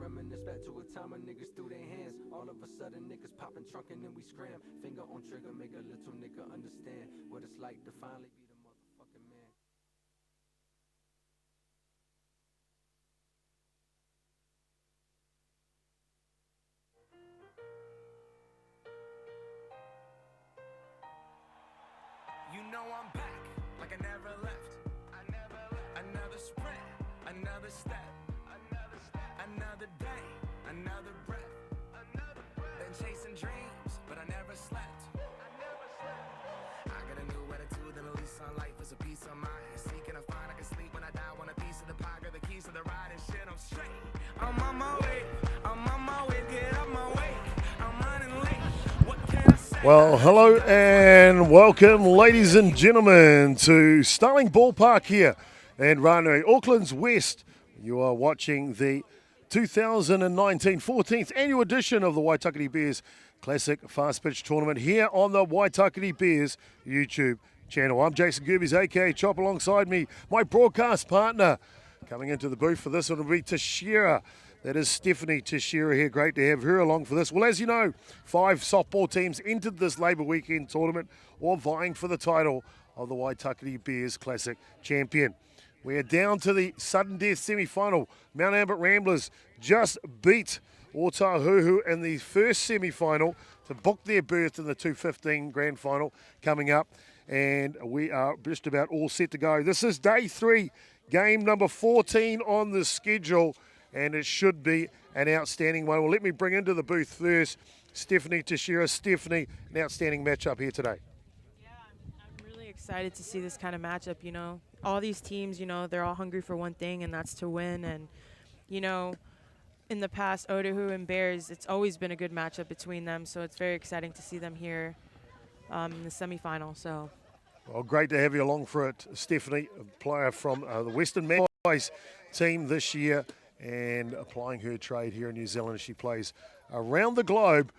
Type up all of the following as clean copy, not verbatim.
reminisce back to a time when niggas threw their hands. All of a sudden niggas popping trunk and then we scram. Finger on trigger, make a little nigga understand what it's like to finally be the motherfucking man. You know I'm back, like I never left. Another sprint, another step, another day, another breath. Been chasing dreams, but I never slept. I got a new attitude and a lease on life is a piece of mind. Seeking a find I can sleep when I die. Want a piece of the pie, got the keys to the ride and shit. I'm straight. I'm on my way, get up my way. I'm running late. What can I say? Well, hello and welcome, ladies and gentlemen, to Starling Ballpark here in Ranui, Auckland's West. You are watching the 2019 14th annual edition of the Waitakere Bears Classic Fast Pitch Tournament here on the Waitakere Bears YouTube channel. I'm Jason Gerbies, aka Chop, alongside me, my broadcast partner. Coming into the booth for this one will be Tashira. That is Stephanie Tashira here. Great to have her along for this. Well, as you know, 5 softball teams entered this Labour Weekend tournament, all vying for the title of the Waitakere Bears Classic champion. We are down to the sudden death semi-final. Mount Albert Ramblers just beat Otahuhu in the first semi-final to book their berth in the 2:15 grand final coming up. And we are just about all set to go. This is day 3, game number 14 on the schedule. And it should be an outstanding one. Well, let me bring into the booth first Stephanie Tashira. Stephanie, an outstanding matchup here today. Yeah, I'm really excited to see this kind of matchup. You know, all these teams, you know, they're all hungry for one thing, and that's to win. And, you know, in the past, Otahuhu and Bears, it's always been a good matchup between them. So it's very exciting to see them here in the semifinal. So, well, great to have you along for it, Stephanie, a player from the Western Magpies team this year, and applying her trade here in New Zealand as she plays around the globe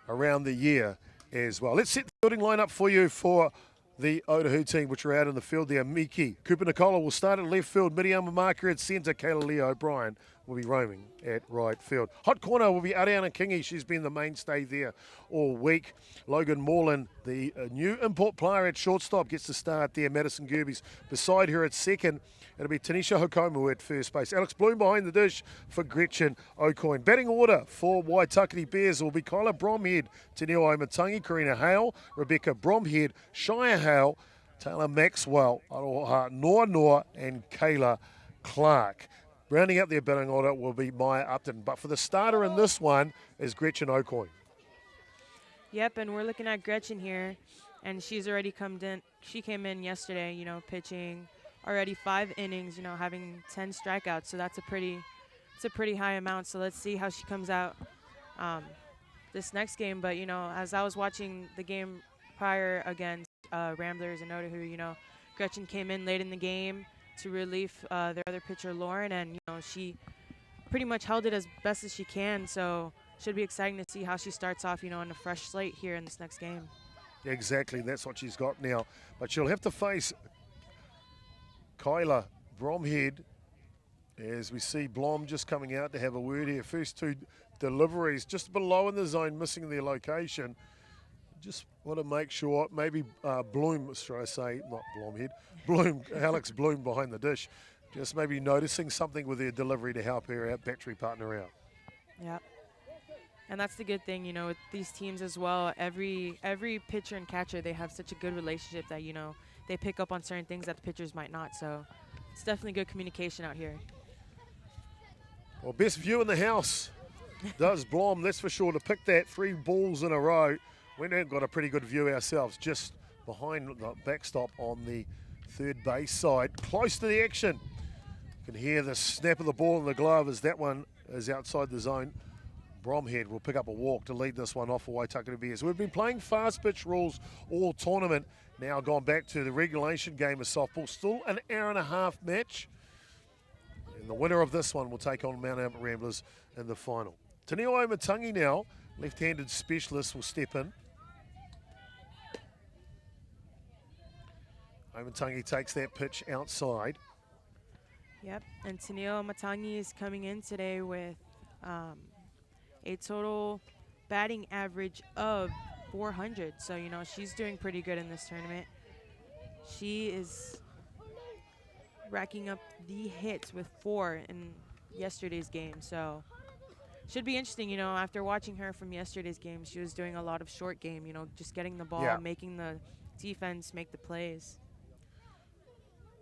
around the year as well. Let's set the building line up for you for the Otahuhu team, which are out in the field there. Miki Cooper Nicola will start at left field. Miriam Mamaka at centre. Kayla Leo O'Brien will be roaming at right field. Hot corner will be Ariana Kingi. She's been the mainstay there all week. Logan Morland, the new import player at shortstop, gets to start there. Madison Gerbies beside her at second. It'll be Tanisha Hokomu at first base. Alex Bloom behind the dish for Gretchen O'Coin. Batting order for Waitakere Bears will be Kyla Bromhead, Tenio Omatangi, Karina Hale, Rebecca Bromhead, Shia Hale, Taylor Maxwell, Aroha Noa, and Kayla Clark. Rounding out their batting order will be Maya Upton. But for the starter in this one is Gretchen O'Coin. yep, and we're looking at Gretchen here, and she's already come in. She came in yesterday, you know, pitching already 5 innings, you know, having 10 strikeouts. So that's a pretty high amount. So let's see how she comes out this next game. But, you know, as I was watching the game prior against Ramblers and Otahuhu, you know, Gretchen came in late in the game to relieve their other pitcher, Lauren, and, you know, she pretty much held it as best as she can. So should be exciting to see how she starts off, you know, on a fresh slate here in this next game. Exactly, that's what she's got now. But she'll have to face Kyla Bromhead, as we see Blom just coming out to have a word here. First 2 deliveries just below in the zone, missing their location. Just want to make sure, maybe Bloom, should I say, not Blomhead, Bloom, Alex Bloom behind the dish, just maybe noticing something with their delivery to help her out, battery partner out. Yeah. And that's the good thing, you know, with these teams as well. Every pitcher and catcher, they have such a good relationship that, you know, they pick up on certain things that the pitchers might not. So it's definitely good communication out here. Well, best view in the house does Blom, that's for sure, to pick that 3 balls in a row. We've got a pretty good view ourselves, just behind the backstop on the third base side, close to the action. You can hear the snap of the ball in the glove as that one is outside the zone. Bromhead will pick up a walk to lead this one off for Waitakere Bears. We've been playing fast pitch rules all tournament. Now gone back to the regulation game of softball. Still an hour-and-a-half match. And the winner of this one will take on Mount Albert Ramblers in the final. Tenio Omatangi now, left-handed specialist, will step in. Omatangi takes that pitch outside. Yep, and Taneo Matangi is coming in today with a total batting average of 400. So, she's doing pretty good in this tournament. She is racking up the hits with 4 in yesterday's game. So, should be interesting, after watching her from yesterday's game, she was doing a lot of short game, just getting the ball, Yeah. making the defense make the plays.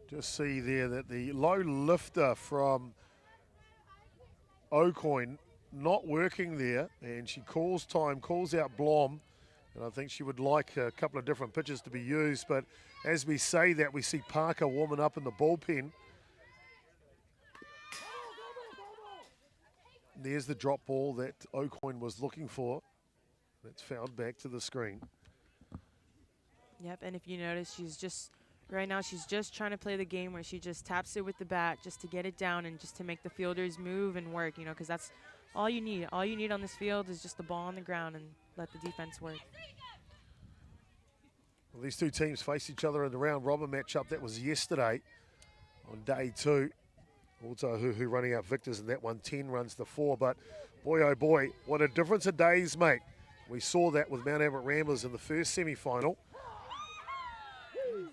Just see there that the low lifter from O'Coin not working there, and she calls time, calls out Blom, and I think she would like a couple of different pitches to be used, but as we say that, we see Parker warming up in the bullpen. There's the drop ball that O'Coin was looking for. That's fouled back to the screen. Yep, and if you notice, right now she's just trying to play the game where she just taps it with the bat just to get it down and just to make the fielders move and work, because that's all you need. All you need on this field is just the ball on the ground and let the defense work. Well, these two teams face each other in the round robin matchup. That was yesterday on day 2. Otahuhu running out victors in that one, 10 runs to 4. But boy, oh boy, what a difference a days make. We saw that with Mount Albert Ramblers in the first semi-final.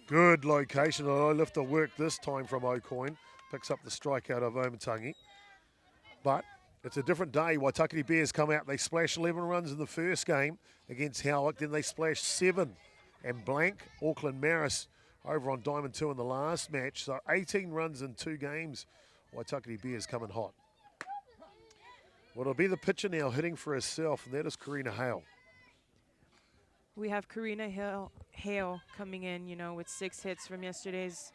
Good location. A low lifter work this time from O'Coin. Picks up the strikeout of Omatangi. But it's a different day. Waitakere Bears come out. They splash 11 runs in the first game against Howick. Then they splash 7 and blank Auckland Maris over on Diamond 2 in the last match. So 18 runs in 2 games. Waitakere Bears coming hot. Well, it'll be the pitcher now hitting for herself, and that is Karina Hale. We have Karina Hale coming in, with 6 hits from yesterday's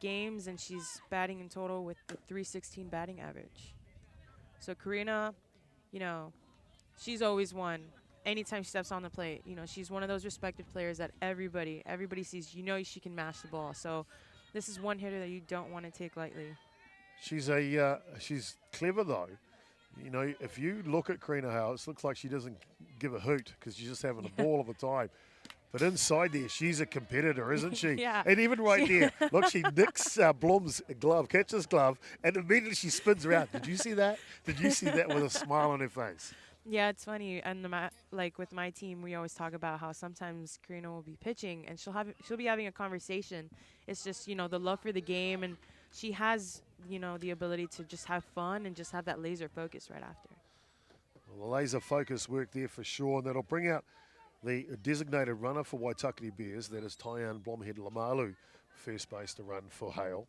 games, and she's batting in total with the 316 batting average. So Karina, she's always won. Anytime she steps on the plate, she's one of those respected players that everybody sees. She can mash the ball. So this is one hitter that you don't want to take lightly. She's clever though. If you look at Karina Hale, it looks like she doesn't give a hoot because she's just having a ball of a time. But inside there, she's a competitor, isn't she? Yeah. And even right there, look, she nicks Blom's glove, catches glove, and immediately she spins around. Did you see that? Did you see that with a smile on her face? Yeah, it's funny. And with my team, we always talk about how sometimes Karina will be pitching and she'll be having a conversation. It's just the love for the game, and she has the ability to just have fun and just have that laser focus right after. Well, the laser focus work there for sure, and that'll bring out the designated runner for Waitakere Bears. That is Tyann Blomhead Lamalu, first base to run for Hale.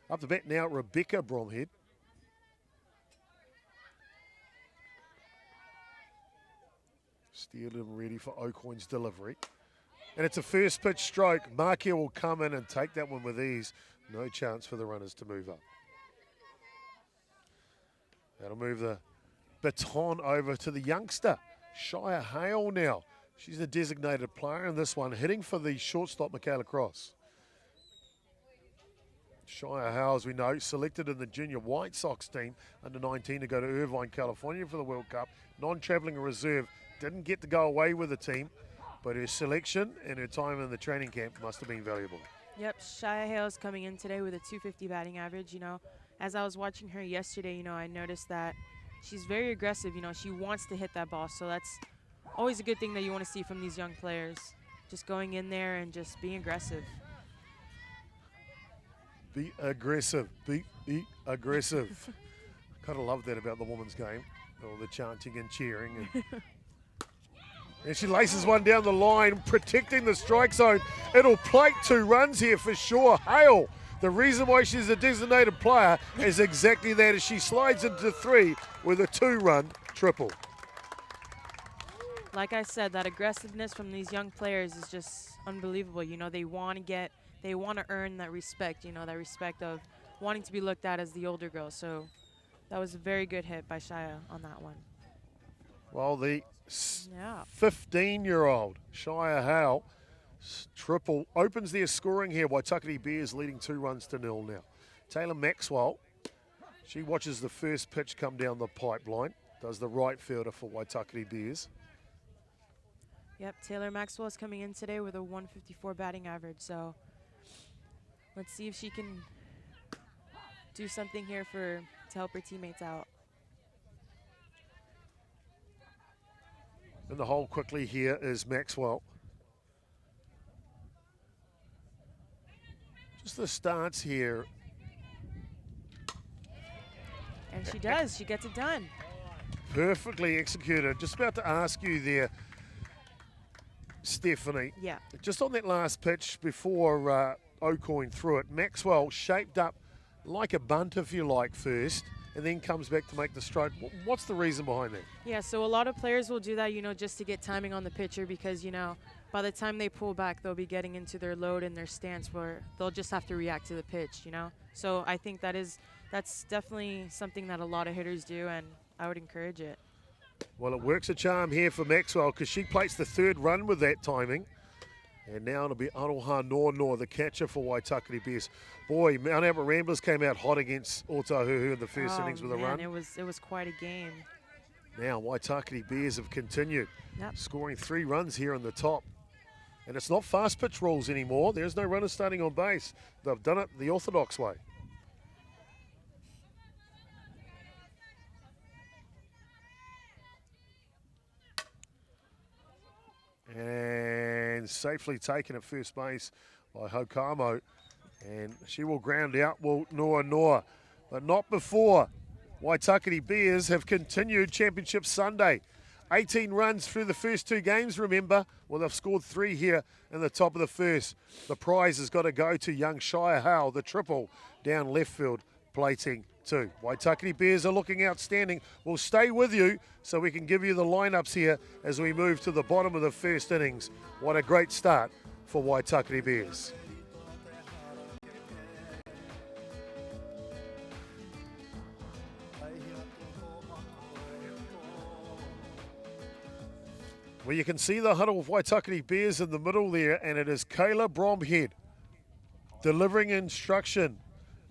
Up the bat now, Rebecca Bromhead. Steered and ready for O'Coin's delivery. And it's a first pitch stroke. Markia will come in and take that one with ease. No chance for the runners to move up. That'll move the baton over to the youngster, Shia Hale now. She's the designated player in this one, hitting for the shortstop, Michaela Cross. Shia Hale, as we know, selected in the junior White Sox team under 19 to go to Irvine, California for the World Cup. Non-travelling reserve, didn't get to go away with the team, but her selection and her time in the training camp must have been valuable. Yep, Shia Hale's coming in today with a 250 batting average. As I was watching her yesterday, I noticed that she's very aggressive. She wants to hit that ball, so that's always a good thing that you want to see from these young players. Just going in there and just being aggressive. Be aggressive. Be aggressive. Kind of love that about the women's game. All the chanting and cheering. And she laces one down the line, protecting the strike zone. It'll plate 2 runs here for sure. Hale, the reason why she's a designated player is exactly that, as she slides into 3 with a 2-run triple. Like I said, that aggressiveness from these young players is just unbelievable. They want to earn that respect, that respect of wanting to be looked at as the older girl. So that was a very good hit by Shia on that one. Well, the 15-year-old Shia Hale triple opens their scoring here. Waitakere Bears leading 2-0 now. Taylor Maxwell, she watches the first pitch come down the pipeline. Does the right fielder for Waitakere Bears. Yep, Taylor Maxwell is coming in today with a 154 batting average. So let's see if she can do something here to help her teammates out. In the hole quickly here is Maxwell. Just the stance here. And she does. She gets it done. Perfectly executed. Just about to ask you there, Stephanie. Yeah. Just on that last pitch before O'Coin threw it, Maxwell shaped up like a bunt, if you like, first, and then comes back to make the stroke. What's the reason behind that? Yeah, so a lot of players will do that, just to get timing on the pitcher because, by the time they pull back, they'll be getting into their load and their stance where they'll just have to react to the pitch, So I think that's definitely something that a lot of hitters do, and I would encourage it. Well, it works a charm here for Maxwell because she placed the third run with that timing. And now it'll be Otahuhu, the catcher for Waitakere Bears. Boy, Mount Albert Ramblers came out hot against Otahuhu in the first innings with a run. It was quite a game. Now Waitakere Bears have continued, scoring 3 runs here in the top. And it's not fast pitch rules anymore. There's no runners starting on base. They've done it the orthodox way. And safely taken at first base by Hokamo. And she will ground out Noa. But not before. Waitakere Bears have continued Championship Sunday. 18 runs through the first 2 games, remember. Well, they've scored 3 here in the top of the first. The prize has got to go to young Shire Howe, the triple down left field, plating 2. Waitakere Bears are looking outstanding. We'll stay with you so we can give you the lineups here as we move to the bottom of the first innings. What a great start for Waitakere Bears. Well, you can see the huddle of Waitakere Bears in the middle there, and it is Kayla Bromhead delivering instruction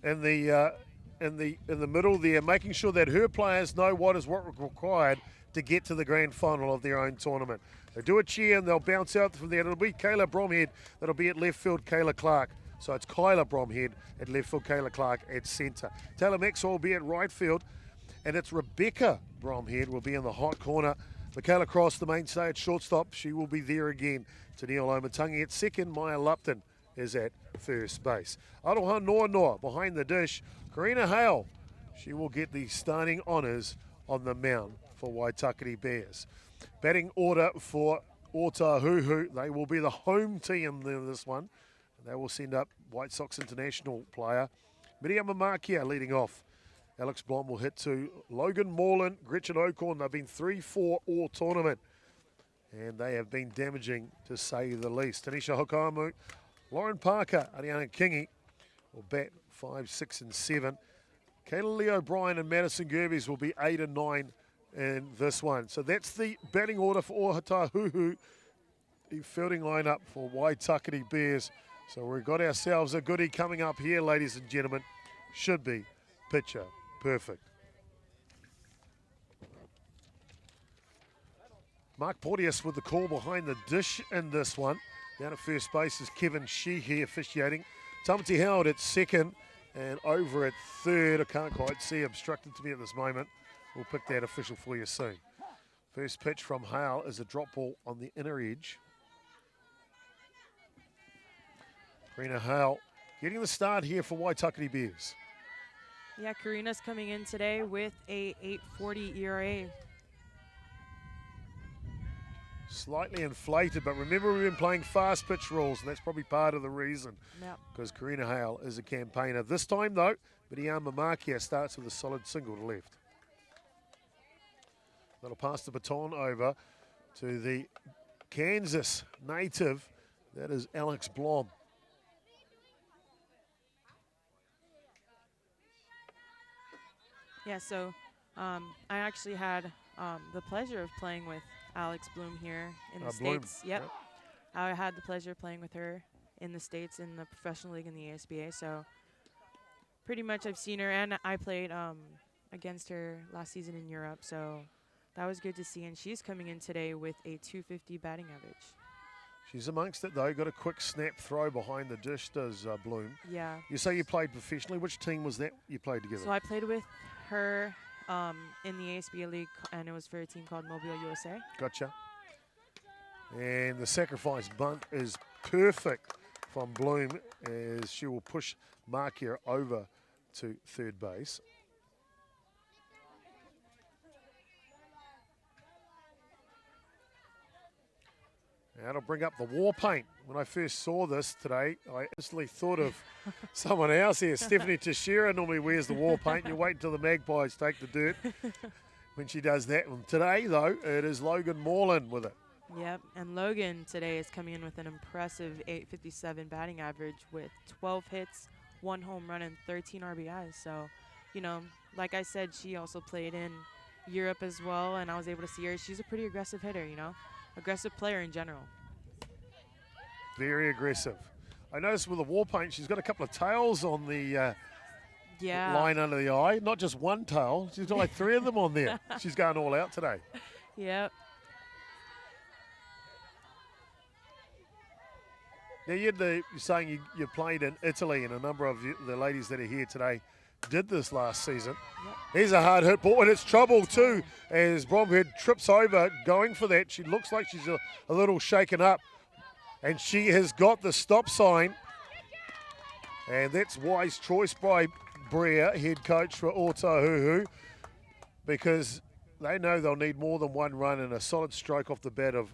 in the middle there, making sure that her players know what is required to get to the grand final of their own tournament. They do a cheer and they'll bounce out from there. It'll be Kayla Bromhead that'll be at left field, Kayla Clark. So it's Kyla Bromhead at left field, Kayla Clark at centre. Taylor Maxwell will be at right field, and it's Rebecca Bromhead will be in the hot corner. Michaela Cross, the mainstay at shortstop, she will be there again. Tennille Omatangi at second. Maya Lupton is at first base. Aroha Noa behind the dish. Karina Hale, she will get the starting honours on the mound for Waitakere Bears. Batting order for Otahuhu. They will be the home team in this one. They will send up White Sox international player Miriam Amakia leading off. Alex Blom will hit to Logan Moreland, Gretchen O'Corn. They've been 3-4 all tournament, and they have been damaging to say the least. Tanisha Hokamu, Lauren Parker, Ariana Kingi will bat 5, 6, and 7. Kayla Lee O'Brien and Madison Gerbies will be 8 and 9 in this one. So that's the batting order for Otahuhu, the fielding lineup for Waitakere Bears. So we've got ourselves a goodie coming up here, ladies and gentlemen. Should be pitcher perfect. Mark Porteous with the call behind the dish in this one. Down at first base is Kevin Sheehy officiating. Tamati Howard at second and over at third. I can't quite see, obstructed to me at this moment. We'll pick that official for you soon. First pitch from Hale is a drop ball on the inner edge. Karina Hale getting the start here for Waitakere Bears. Yeah, Karina's coming in today with a 8.40 ERA. Slightly inflated, but remember we've been playing fast pitch rules, and that's probably part of the reason. Because Karina Hale is a campaigner. This time, though, Miriam Makia starts with a solid single to left. That'll pass the baton over to the Kansas native. That is Alex Blom. Yeah, so I actually had the pleasure of playing with Alex Bloom here in the States. Yep. I had the pleasure of playing with her in the States in the professional league in the ASBA. So pretty much I've seen her, and I played against her last season in Europe. So that was good to see. And she's coming in today with a 250 batting average. She's amongst it, though. Got a quick snap throw behind the dish, does Bloom. Yeah. You say you played professionally. Which team was that you played together? So I played with her in the ASBA league, and it was for a team called Mobile USA. Gotcha. And the sacrifice bunt is perfect from Bloom as she will push Markia over to third base. That'll bring up the war paint. When I first saw this today, I instantly thought of someone else here. Stephanie Teixeira normally wears the war paint. You wait until the Magpies take the dirt when she does that. And today, though, it is Logan Moreland with it. Yep, and Logan today is coming in with an impressive .857 batting average with 12 hits, 1 home run, and 13 RBIs. So, you know, like I said, she also played in Europe as well, and I was able to see her. She's a pretty aggressive hitter, you know, aggressive player in general. Very aggressive. I noticed with the war paint, she's got a couple of tails on the line under the eye. Not just one tail. She's got like 3 of them on there. She's going all out today. Yep. Now, you're saying you played in Italy, and a number of the ladies that are here today did this last season. Yep. Here's a hard hit ball, and it's trouble too as Bromhead trips over going for that. She looks like she's a little shaken up, and she has got the stop sign. And that's wise choice by Brea, head coach for Otahuhu, because they know they'll need more than 1 run, and a solid stroke off the bat of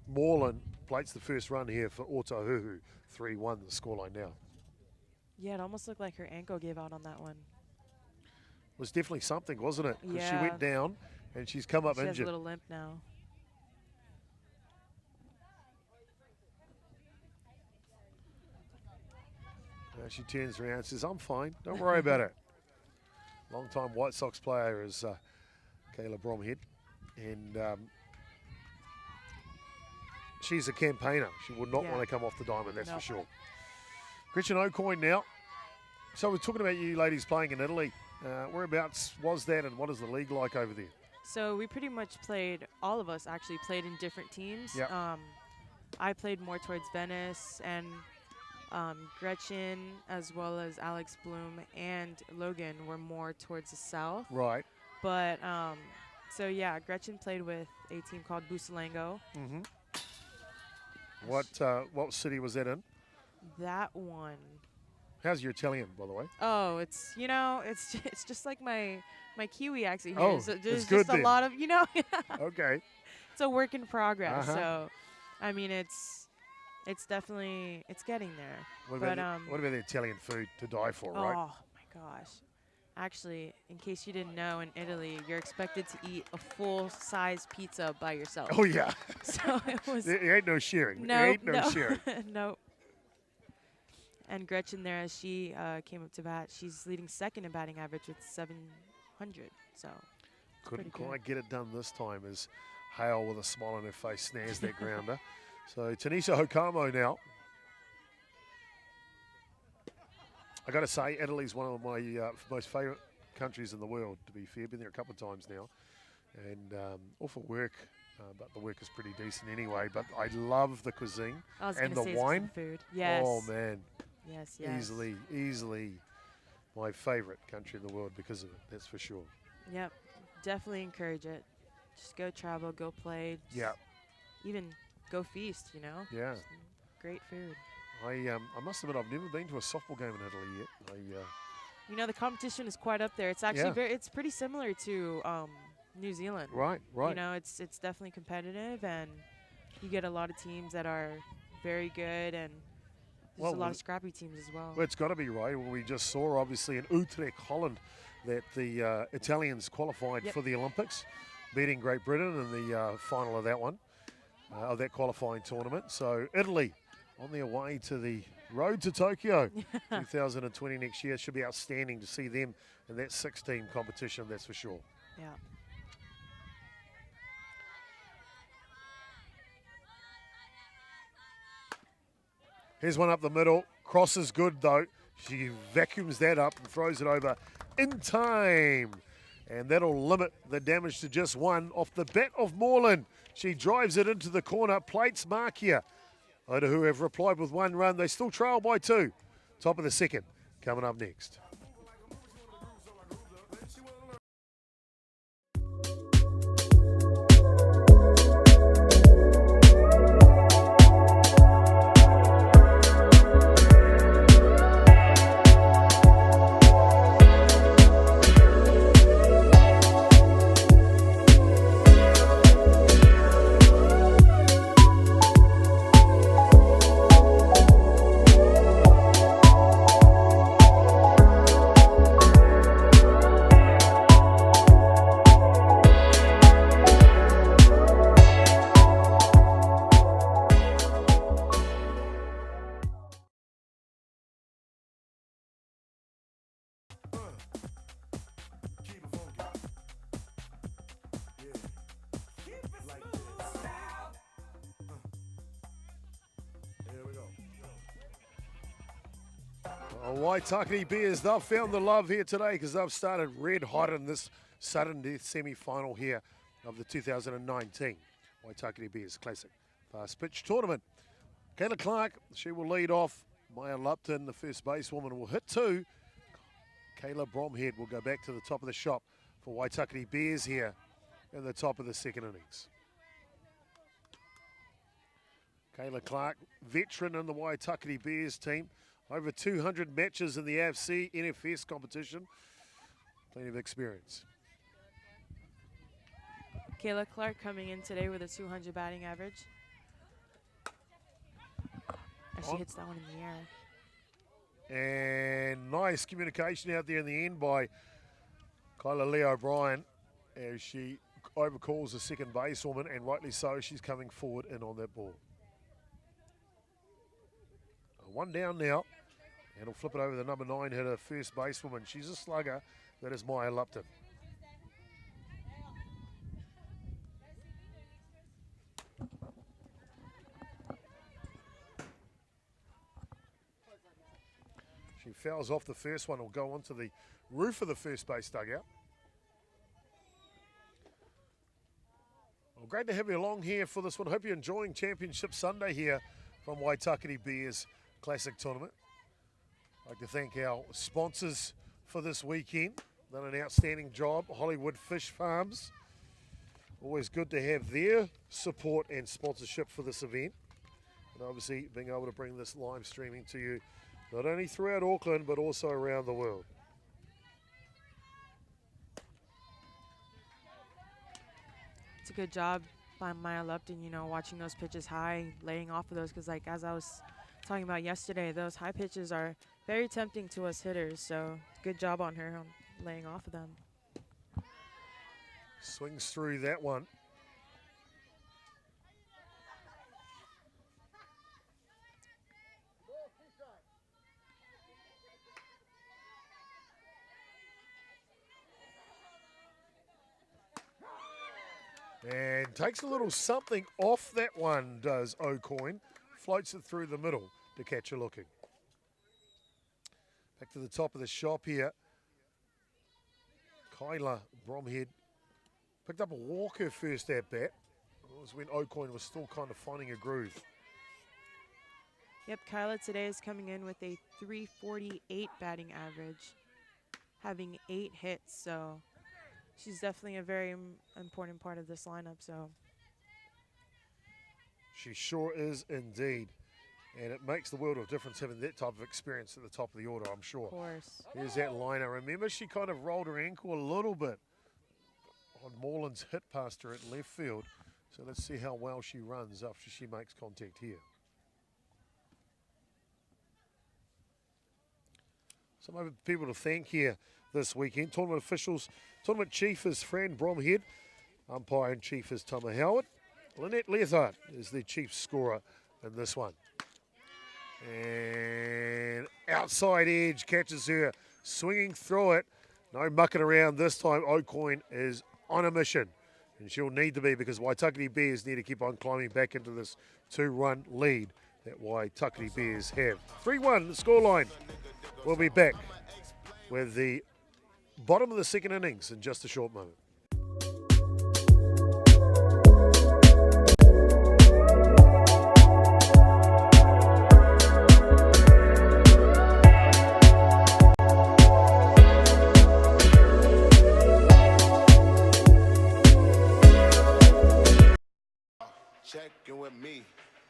Moreland plates the first run here for Otahuhu. 3-1 the scoreline now. Yeah, it almost looked like her ankle gave out on that one. Was definitely something, wasn't it? Because yeah. she went down and she's come up she injured. She has a little limp now. Now she turns around and says, I'm fine, don't worry about it. Long-time White Sox player is Kayla Bromhead. And she's a campaigner. She would not want to come off the diamond, that's for sure. Gretchen O'Coin now. So we're talking about you ladies playing in Italy. Whereabouts was that, and what is the league like over there? So we pretty much played, all of us actually played in different teams. Yep. I played more towards Venice, and Gretchen, as well as Alex Bloom and Logan, were more towards the south. Right. But, so yeah, Gretchen played with a team called Busalango. Mm-hmm. What city was that in? That one. How's your Italian, by the way? Oh, it's, you know, it's just like my Kiwi accent here. Oh, so there's it's good just a lot of, you know. Okay. It's a work in progress. Uh-huh. So, I mean, it's definitely, it's getting there. What about the Italian food to die for, right? Oh, my gosh. Actually, in case you didn't know, in Italy, you're expected to eat a full-size pizza by yourself. Oh, yeah. So it was... There ain't no sharing. No, there ain't no sharing. Nope. And Gretchen there, as she came up to bat, she's leading second in batting average with 700. So couldn't quite get it done this time as Hale, with a smile on her face, snares that grounder. So Tanisha Hokamo now. I got to say, Italy's one of my most favourite countries in the world, to be fair. Been there a couple of times now. And awful work, but the work is pretty decent anyway. But I love the cuisine and the wine. Food. Yes. Oh, man. Yes, yes. Easily my favourite country in the world because of it, that's for sure. Yep, definitely encourage it. Just go travel, go play. Yeah. Even go feast, you know? Yeah. Just great food. I must admit, I've never been to a softball game in Italy yet. You know, the competition is quite up there. It's actually it's pretty similar to New Zealand. Right. You know, it's definitely competitive, and you get a lot of teams that are very good, and there's a lot of scrappy teams as well. Well, it's got to be right. Well, we just saw, obviously, in Utrecht, Holland, that the Italians qualified for the Olympics, beating Great Britain in the final of that one, of that qualifying tournament. So Italy on their way to the road to Tokyo 2020 next year. Should be outstanding to see them in that 6-team competition, that's for sure. Yeah. Here's one up the middle. Cross is good, though. She vacuums that up and throws it over in time. And that'll limit the damage to just 1 off the bat of Moreland. She drives it into the corner, plates Markia. Otahuhu have replied with 1 run. They still trail by 2. Top of the second coming up next. Well, Waitakere Bears, they've found the love here today because they've started red hot in this sudden death semi-final here of the 2019 Waitakere Bears Classic Fast Pitch Tournament. Kayla Clark, she will lead off. Maya Lupton, the first basewoman, will hit two. Kayla Bromhead will go back to the top of the shop for Waitakere Bears here in the top of the second innings. Kayla Clark, veteran in the Waitakere Bears team. Over 200 matches in the AFC NFS competition. Plenty of experience. Kayla Clark coming in today with a 200 batting average. As she hits that one in the air. And nice communication out there in the end by Kyla Lee O'Brien as she overcalls the second basewoman, and rightly so, she's coming forward in on that ball. One down now, and he'll flip it over the number 9 hitter, first basewoman. She's a slugger. That is Maya Lupton. She fouls off the first one. Will go onto the roof of the first base dugout. Well, great to have you along here for this one. Hope you're enjoying Championship Sunday here from Waitakere Bears Classic Tournament. I'd like to thank our sponsors for this weekend. Done an outstanding job. Hollywood Fish Farms. Always good to have their support and sponsorship for this event. And obviously being able to bring this live streaming to you not only throughout Auckland but also around the world. It's a good job by Maya Lupton, you know, watching those pitches high, laying off of those, because like as I was talking about yesterday, those high pitches are very tempting to us hitters, so good job on her on laying off of them. Swings through that one. And takes a little something off that one, does O'Coin. Floats it through the middle to catch her looking. Back to the top of the shop here. Kyla Bromhead picked up a walk her first at bat. It was when O'Coin was still kind of finding a groove. Yep, Kyla today is coming in with a 348 batting average, having 8 hits, so she's definitely a very important part of this lineup. So she sure is indeed. And it makes the world of difference having that type of experience at the top of the order, I'm sure. Of course. Here's that liner. Remember, she kind of rolled her ankle a little bit on Moreland's hit past her at left field. So let's see how well she runs after she makes contact here. Some other people to thank here this weekend. Tournament officials, tournament chief is Fran Bromhead. Umpire and chief is Tama Howard. Lynette Leathart is the chief scorer in this one. And outside edge catches her, swinging through it. No mucking around this time. O'Coin is on a mission, and she'll need to be, because Waitakere Bears need to keep on climbing back into this 2-run lead that Waitakere Bears have. 3-1 the scoreline. We'll be back with the bottom of the second innings in just a short moment. Check in with me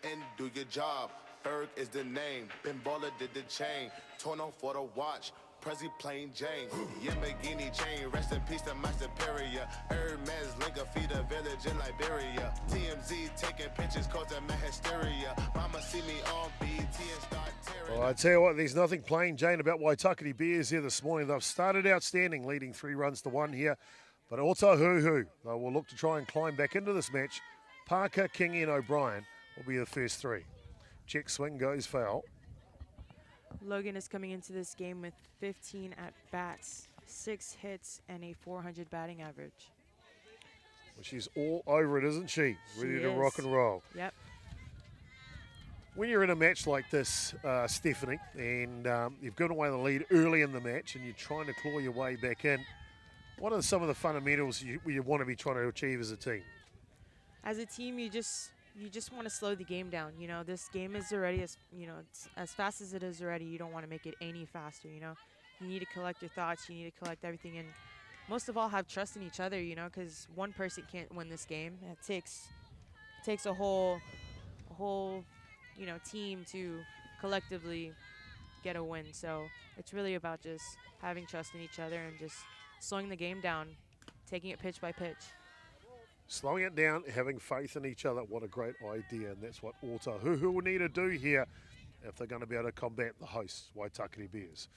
and do your job. Berg is the name. Ben Baller did the chain. Torn off for the watch. Prezi plain Jane. Yamagini chain. Rest in peace to my superior. Hermes link a feed a village in Liberia. TMZ taking pictures causing my hysteria. Mama see me on BT and start tearing. Well, I tell you what, there's nothing plain Jane about Waitakere Bears here this morning. They've started outstanding, leading 3-1 here. But Otahuhu, they will look to try and climb back into this match. Parker, Kingy and O'Brien will be the first 3. Check swing goes foul. Logan is coming into this game with 15 at-bats, 6 hits, and a 400 batting average. Well, she's all over it, isn't she? Ready to is. rock and roll. Yep. When you're in a match like this, Stephanie, and you've given away the lead early in the match and you're trying to claw your way back in, what are some of the fundamentals you want to be trying to achieve as a team? As a team, you just want to slow the game down. You know, this game is already it's as fast as it is already. You don't want to make it any faster. You know, you need to collect your thoughts. You need to collect everything, and most of all, have trust in each other. You know, because one person can't win this game. It takes a whole team to collectively get a win. So it's really about just having trust in each other and just slowing the game down, taking it pitch by pitch. Slowing it down, having faith in each other, what a great idea, and that's what Otahuhu will need to do here if they're going to be able to combat the hosts, Waitakere Bears.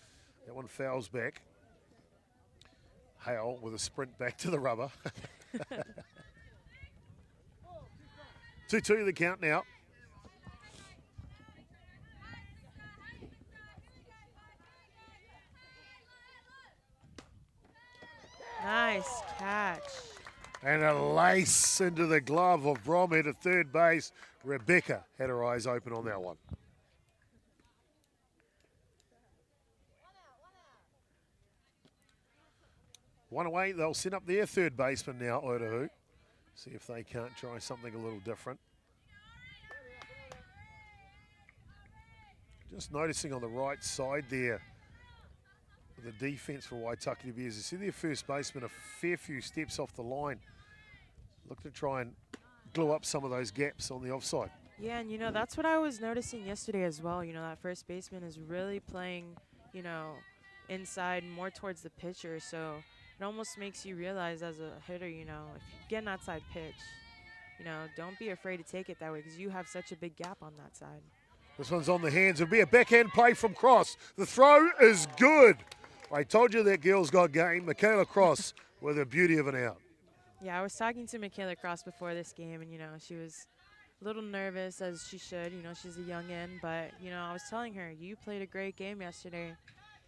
That one fouls back. Hale with a sprint back to the rubber. 2-2 the count now. Nice catch. And a lace into the glove of Bromhead at third base. Rebecca had her eyes open on that one. One away, they'll send up their third baseman now, Otahuhu. See if they can't try something a little different. Just noticing on the right side there, the defense for Waitakere Bears. You see their first baseman a fair few steps off the line. Look to try and glue up some of those gaps on the offside. Yeah, and that's what I was noticing yesterday as well. That first baseman is really playing, inside more towards the pitcher. So it almost makes you realize as a hitter, if you get an outside pitch, don't be afraid to take it that way because you have such a big gap on that side. This one's on the hands. It'll be a backhand play from Cross. The throw is good. I told you that girl's got game. Michaela Cross with a beauty of an out. Yeah, I was talking to Michaela Cross before this game, and, she was a little nervous, as she should. She's a youngin', but, I was telling her, you played a great game yesterday.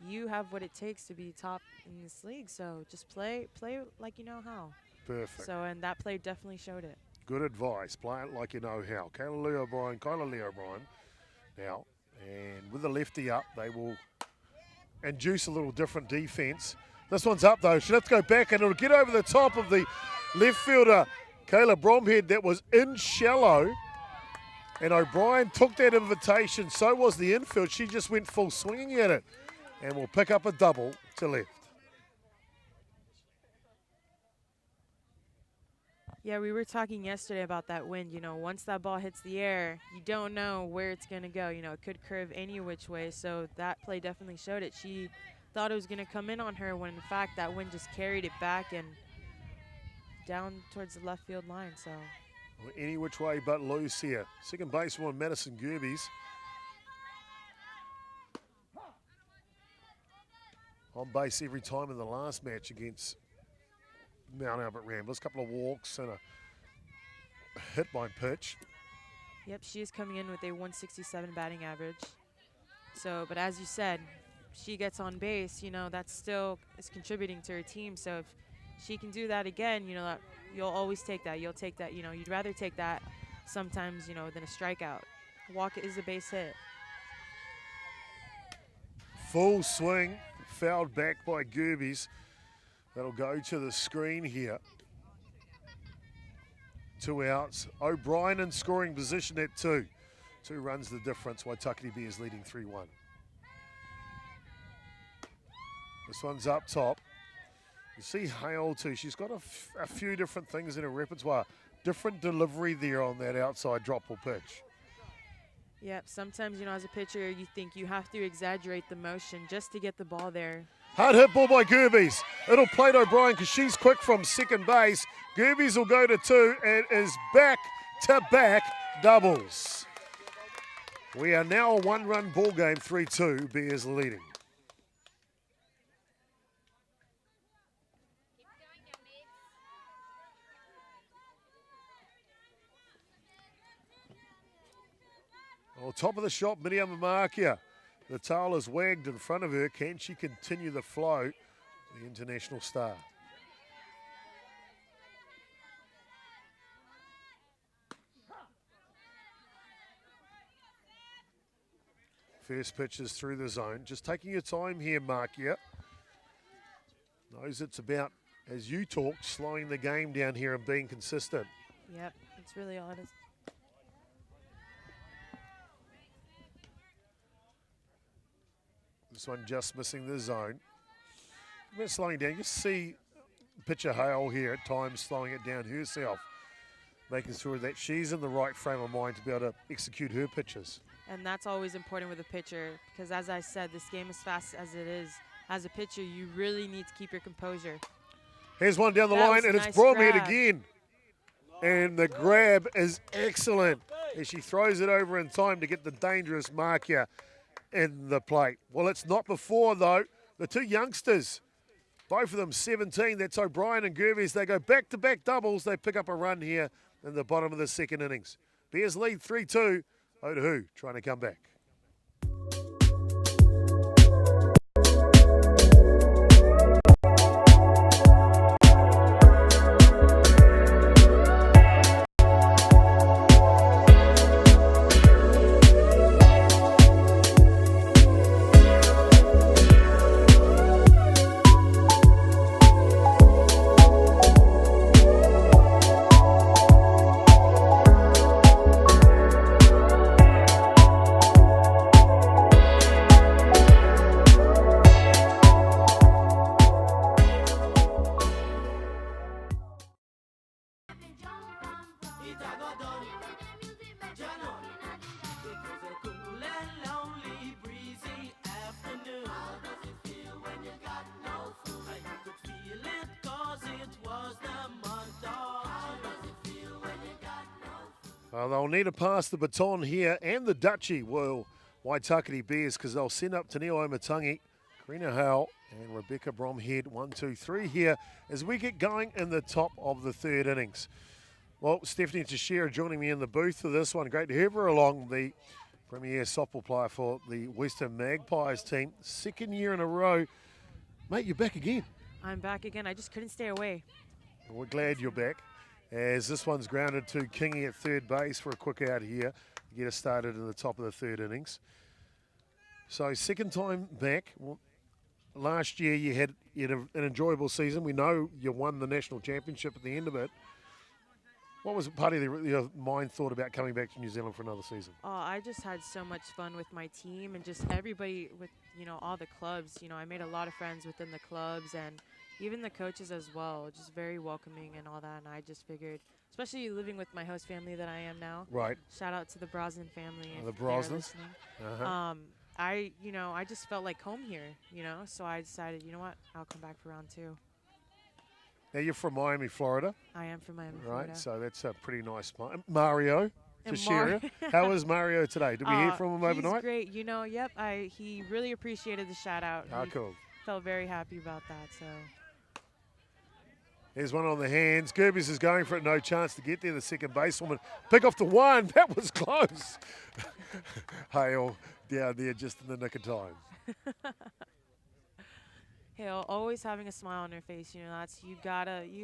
You have what it takes to be top in this league, so just play like you know how. Perfect. So, and that play definitely showed it. Good advice. Play it like you know how. Kyla Lee O'Brien now. And with the lefty up, they will induce a little different defense. This one's up, though. She'll have to go back, and it'll get over the top of the left fielder, Kayla Bromhead, that was in shallow. And O'Brien took that invitation. So was the infield. She just went full swinging at it. And will pick up a double to left. Yeah, we were talking yesterday about that wind. Once that ball hits the air, you don't know where it's going to go. It could curve any which way. So that play definitely showed it. She thought it was going to come in on her when, in fact, that wind just carried it back and down towards the left field line. So any which way but loose here. Second baseman, Madison Gerbies. On base every time in the last match against Mount Albert Ramblers. A couple of walks and a hit by pitch. Yep, she is coming in with a 167 batting average. So, but as you said, she gets on base, that still is contributing to her team. So if she can do that again, that you'll always take that. You'll take that, you'd rather take that sometimes, than a strikeout. Walk is a base hit. Full swing, fouled back by Gerbies. That'll go to the screen here. 2 outs. O'Brien in scoring position at 2. 2 runs the difference. Waitakere Bears leading 3-1. This one's up top. You see Hale too. She's got a few different things in her repertoire. Different delivery there on that outside drop or pitch. Yep, sometimes, as a pitcher, you think you have to exaggerate the motion just to get the ball there. Hard hit ball by Gerbies. It'll play to O'Brien because she's quick from second base. Gerbies will go to 2 and is back-to-back doubles. We are now a 1-run ball game, 3-2, Bears leading. Well, top of the shot, Miriam Amakia. The towel is wagged in front of her. Can she continue the flow? The international star. First pitch is through the zone. Just taking your time here, Markia. Knows it's about, as you talk, slowing the game down here and being consistent. Yep, that's really all it is. This one just missing the zone. A bit slowing down. You see pitcher Hale here at times slowing it down herself, making sure that she's in the right frame of mind to be able to execute her pitches. And that's always important with a pitcher because, as I said, this game is fast as it is. As a pitcher, you really need to keep your composure. Here's one down the line, and it's Bromhead again. And the grab is excellent as she throws it over in time to get the dangerous Markia in the plate. Well, it's not before, though. The two youngsters, both of them 17, that's O'Brien and Gervies. They go back-to-back doubles. They pick up a run here in the bottom of the second innings. Bears lead 3-2. Otahuhu trying to come back. They'll need to pass the baton here and the Dutchie will Waitakere Bears because they'll send up Taneo Omatangi, Karina Howell and Rebecca Bromhead 1, 2, 3 here as we get going in the top of the third innings. Well, Stephanie Teixeira joining me in the booth for this one. Great to have her along, the premier softball player for the Western Magpies team. Second year in a row. Mate, you're back again. I'm back again. I just couldn't stay away. Well, we're glad you're back. As this one's grounded to Kingy at third base for a quick out here to get us started in the top of the third innings. So second time back. Well, last year you had an enjoyable season. We know you won the national championship at the end of it. What was part of your mind thought about coming back to New Zealand for another season? Oh, I just had so much fun with my team and just everybody with, all the clubs. I made a lot of friends within the clubs and even the coaches as well, just very welcoming and all that. And I just figured, especially living with my host family that I am now. Right. Shout out to the Brosnan family. The Brosnans. Uh-huh. I just felt like home here, so I decided, what, I'll come back for round 2. Now you're from Miami, Florida. I am from Miami, Florida. Right, so that's a pretty nice spot. Mario Teixeira. How was Mario today? Did we hear from him overnight? He's great. Yep. He really appreciated the shout out. Oh, cool. Felt very happy about that. So. There's one on the hands. Gerbies is going for it. No chance to get there. The second basewoman pick off the one. That was close. Hale down there just in the nick of time. Hale always having a smile on her face. You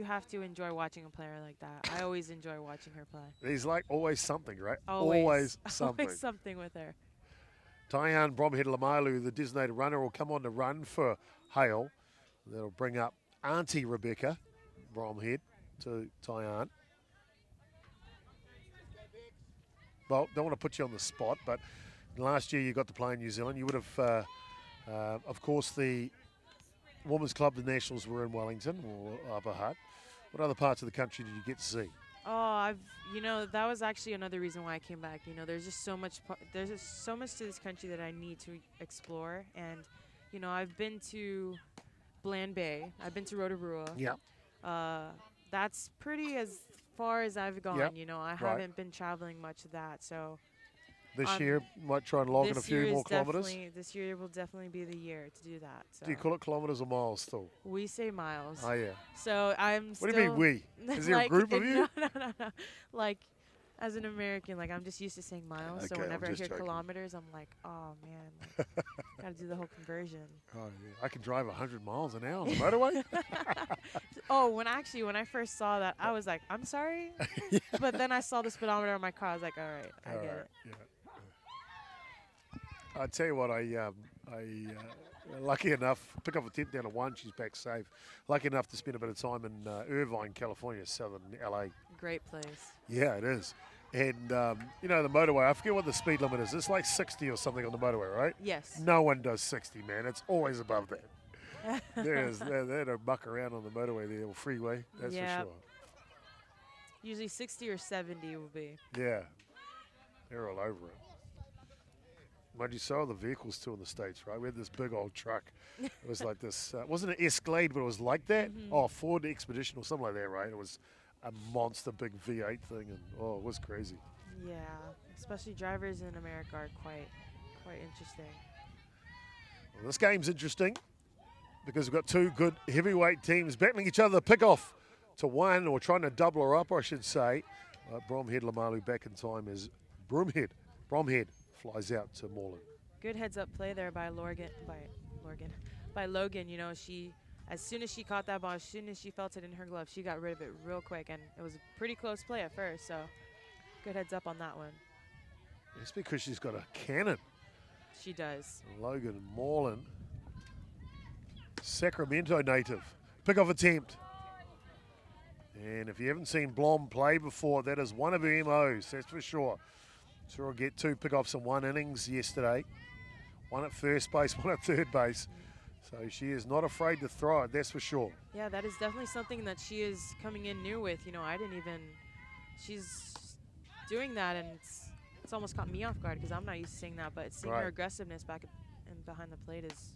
have to enjoy watching a player like that. I always enjoy watching her play. There's like always something, right? Always something. Always something with her. Taihan Bromhead Lamalu, the designated runner, will come on to run for Hale. That'll bring up Auntie Rebecca Bromhead to Taihan. Well, don't want to put you on the spot, but last year you got to play in New Zealand. You would have, of course, the Women's Club, the Nationals were in Wellington or Upper Hutt. What other parts of the country did you get to see? Oh, that was actually another reason why I came back. There's just so much. There's just so much to this country that I need to explore. And, I've been to Bland Bay. I've been to Rotorua. Yeah. That's pretty as far as I've gone. Yep. I haven't been traveling much of that. So. This year, might try and log in a few more kilometres. This year will definitely be the year to do that. So. Do you call it kilometres or miles still? We say miles. Oh, yeah. So I'm What do you mean we? Is there a group of you? No. Like, as an American, I'm just used to saying miles. Okay, so whenever I hear joking. kilometers, I'm like, oh, man. Got to do the whole conversion. Oh, yeah. I can drive 100 miles an hour on the motorway. Oh, when I first saw that, I was like, I'm sorry. Yeah. But then I saw the speedometer on my car. I was like, all right, I get it. Yeah. I tell you what, lucky enough, pick up a 10th down to 1. She's back safe. Lucky enough to spend a bit of time in Irvine, California, southern LA. Great place. Yeah, it is. And, you know, the motorway, I forget what the speed limit is. It's like 60 or something on the motorway, right? Yes. No one does 60, man. It's always above that. They don't muck around on the motorway there, or freeway, that's for sure. Usually 60 or 70 will be. Yeah, they're all over it. Mind you, so are the vehicles too in the States, right? We had this big old truck. It was like this, wasn't an Escalade, but it was like that. Oh, Ford Expedition or something like that, right? It was a monster big V8 thing, and it was crazy. Yeah, especially drivers in America are quite interesting. Well, this game's interesting because we've got two good heavyweight teams battling each other. Pick off to one, or trying to double her up, I should say. Bromhead Lamalu back in time as Bromhead flies out to Moreland. Good heads-up play there by Logan. You know, as soon as she caught that ball, as soon as she felt it in her glove, she got rid of it real quick, and it was a pretty close play at first. So, good heads-up on that one. It's because she's got a cannon. She does. Logan Moreland, Sacramento native. Pick-off attempt. And if you haven't seen Blom play before, that is one of her MOs, that's for sure. Saw her get 2 pickoffs in 1 innings yesterday. 1 at first base, 1 at third base. So she is not afraid to throw it, that's for sure. Yeah, that is definitely something that she is coming in new with. You know, she's doing that, and it's almost caught me off guard because I'm not used to seeing that. But seeing her aggressiveness back and behind the plate it's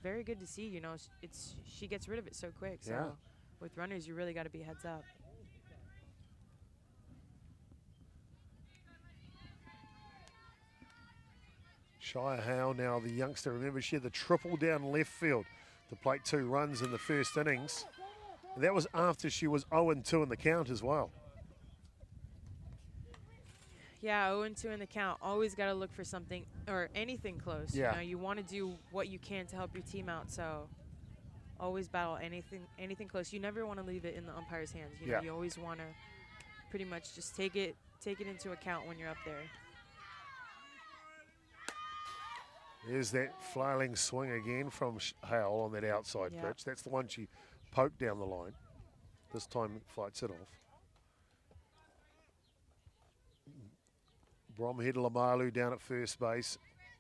very good to see. You know, she gets rid of it so quick. So with runners, you really got to be heads up. Shia Howe now the youngster. Remember, she had the triple down left field to plate 2 runs in the first innings. And that was after she was 0-2 in the count as well. Yeah, 0-2 in the count. Always got to look for something or anything close. Yeah. You know, you want to do what you can to help your team out. So always battle anything close. You never want to leave it in the umpire's hands. You know, you always want to pretty much just take it into account when you're up there. There's that flailing swing again from Howell on that outside pitch. That's the one she poked down the line. This time it fights it off. Bromhead Lamalu down at first base.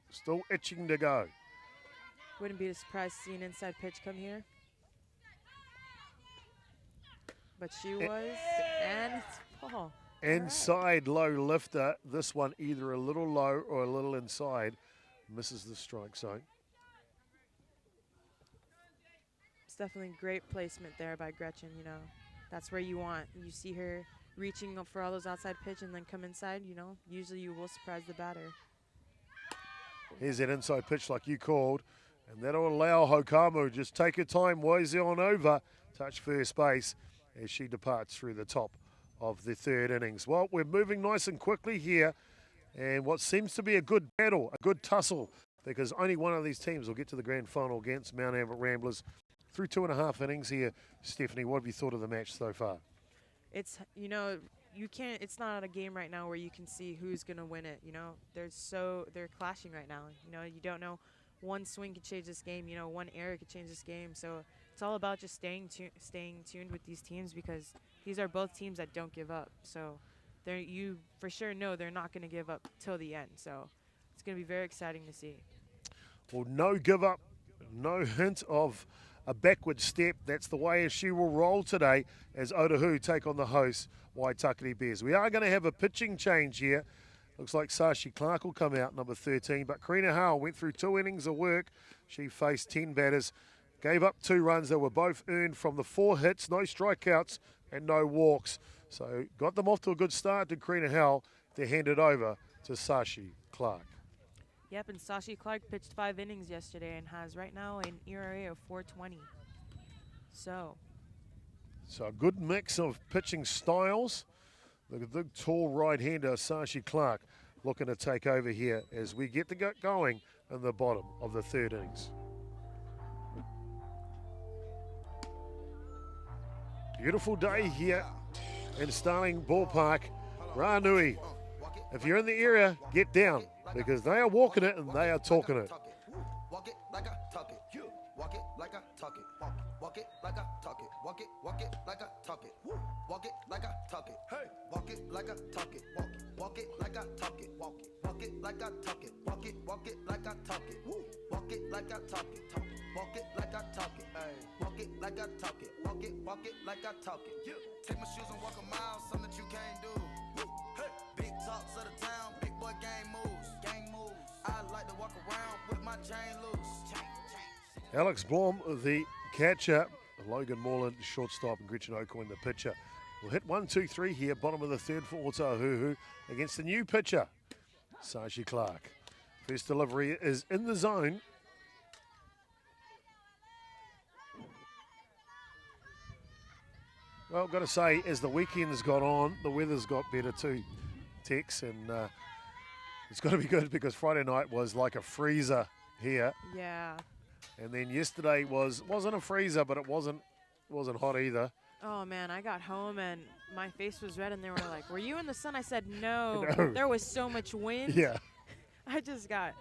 Still itching to go. Wouldn't be surprised to see an inside pitch come here. But she was, and it's ball. Inside low lifter. This one either a little low or a little inside. Misses the strike zone. It's definitely great placement there by Gretchen. You know, that's where you see her reaching up for all those outside pitch and then come inside. You know, usually you will surprise the batter. Here's that inside pitch like you called, and that'll allow Hokamu just take her time, Wozie on over, touch first base as she departs through the top of the 3rd innings. Well, we're moving nice and quickly here. And what seems to be a good battle, a good tussle, because only one of these teams will get to the grand final against Mount Albert Ramblers through 2.5 innings here. Stephanie, what have you thought of the match so far? It's, you know, it's not a game right now where you can see who's going to win it. You know, they're clashing right now. You know, you don't know, one swing could change this game. You know, one error could change this game. So it's all about just staying tuned with these teams, because these are both teams that don't give up. So you for sure know they're not going to give up till the end. So it's going to be very exciting to see. Well, no give up, no hint of a backward step. That's the way she will roll today as Otahuhu take on the host, Waitakere Bears. We are going to have a pitching change here. Looks like Sashi Clark will come out, number 13. But Karina Howell went through 2 innings of work. She faced 10 batters, gave up 2 runs. They were both earned from the 4 hits, no strikeouts and no walks. So got them off to a good start to Karina Howell. They hand it over to Sashi Clark. Yep, and Sashi Clark pitched 5 innings yesterday and has right now an ERA of 4.20. So a good mix of pitching styles. The big, tall right-hander, Sashi Clark, looking to take over here as we get to get going in the bottom of the 3rd innings. Beautiful day here in Starling Ballpark. Ranui. If you're in the area, get down. because they are walking it and they are talking it. Walk it like I talk it. Walk it like I talk it. Walk it like I talk it. Walk it like I talk it. Walk it like I talk it. Hey, walk it like I talk it. Walk it like I talk it. Walk it like I talk it. Walk it like I talk it. Walk it like I talk it. Walk it like I talk it. Hey, walk it like I talk it. Walk it like I talk it. Take my shoes and walk a mile, something that you can't do. Hey, big talks of the town, big boy gang moves. I like to walk around with my chain loose. Alex Blom, the catcher, Logan Moreland, shortstop, and Gretchen Ocoin, the pitcher. We'll hit 1, 2, 3 here, bottom of the third for Otahuhu against the new pitcher, Sashi Clark. First delivery is in the zone. Well, got to say, as the weekend's got on, the weather's got better too, Tex, and it's got to be good because Friday night was like a freezer here. Yeah. And then yesterday wasn't a freezer, but it wasn't hot either. Oh, man, I got home and my face was red and they were like, were you in the sun? I said, no. No. There was so much wind. Yeah. I just got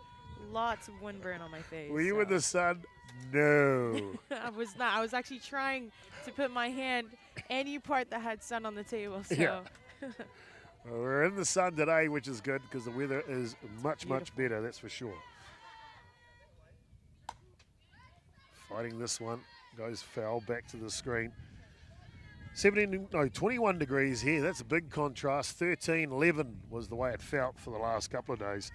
lots of windburn on my face. Were you in the sun? No. I was not. I was actually trying to put my hand any part that had sun on the table. So. Yeah. Well, we're in the sun today, which is good because the weather is much better, that's for sure. Fighting this one, goes foul back to the screen. 21 degrees here, that's a big contrast. 13, 11 was the way it felt for the last couple of days.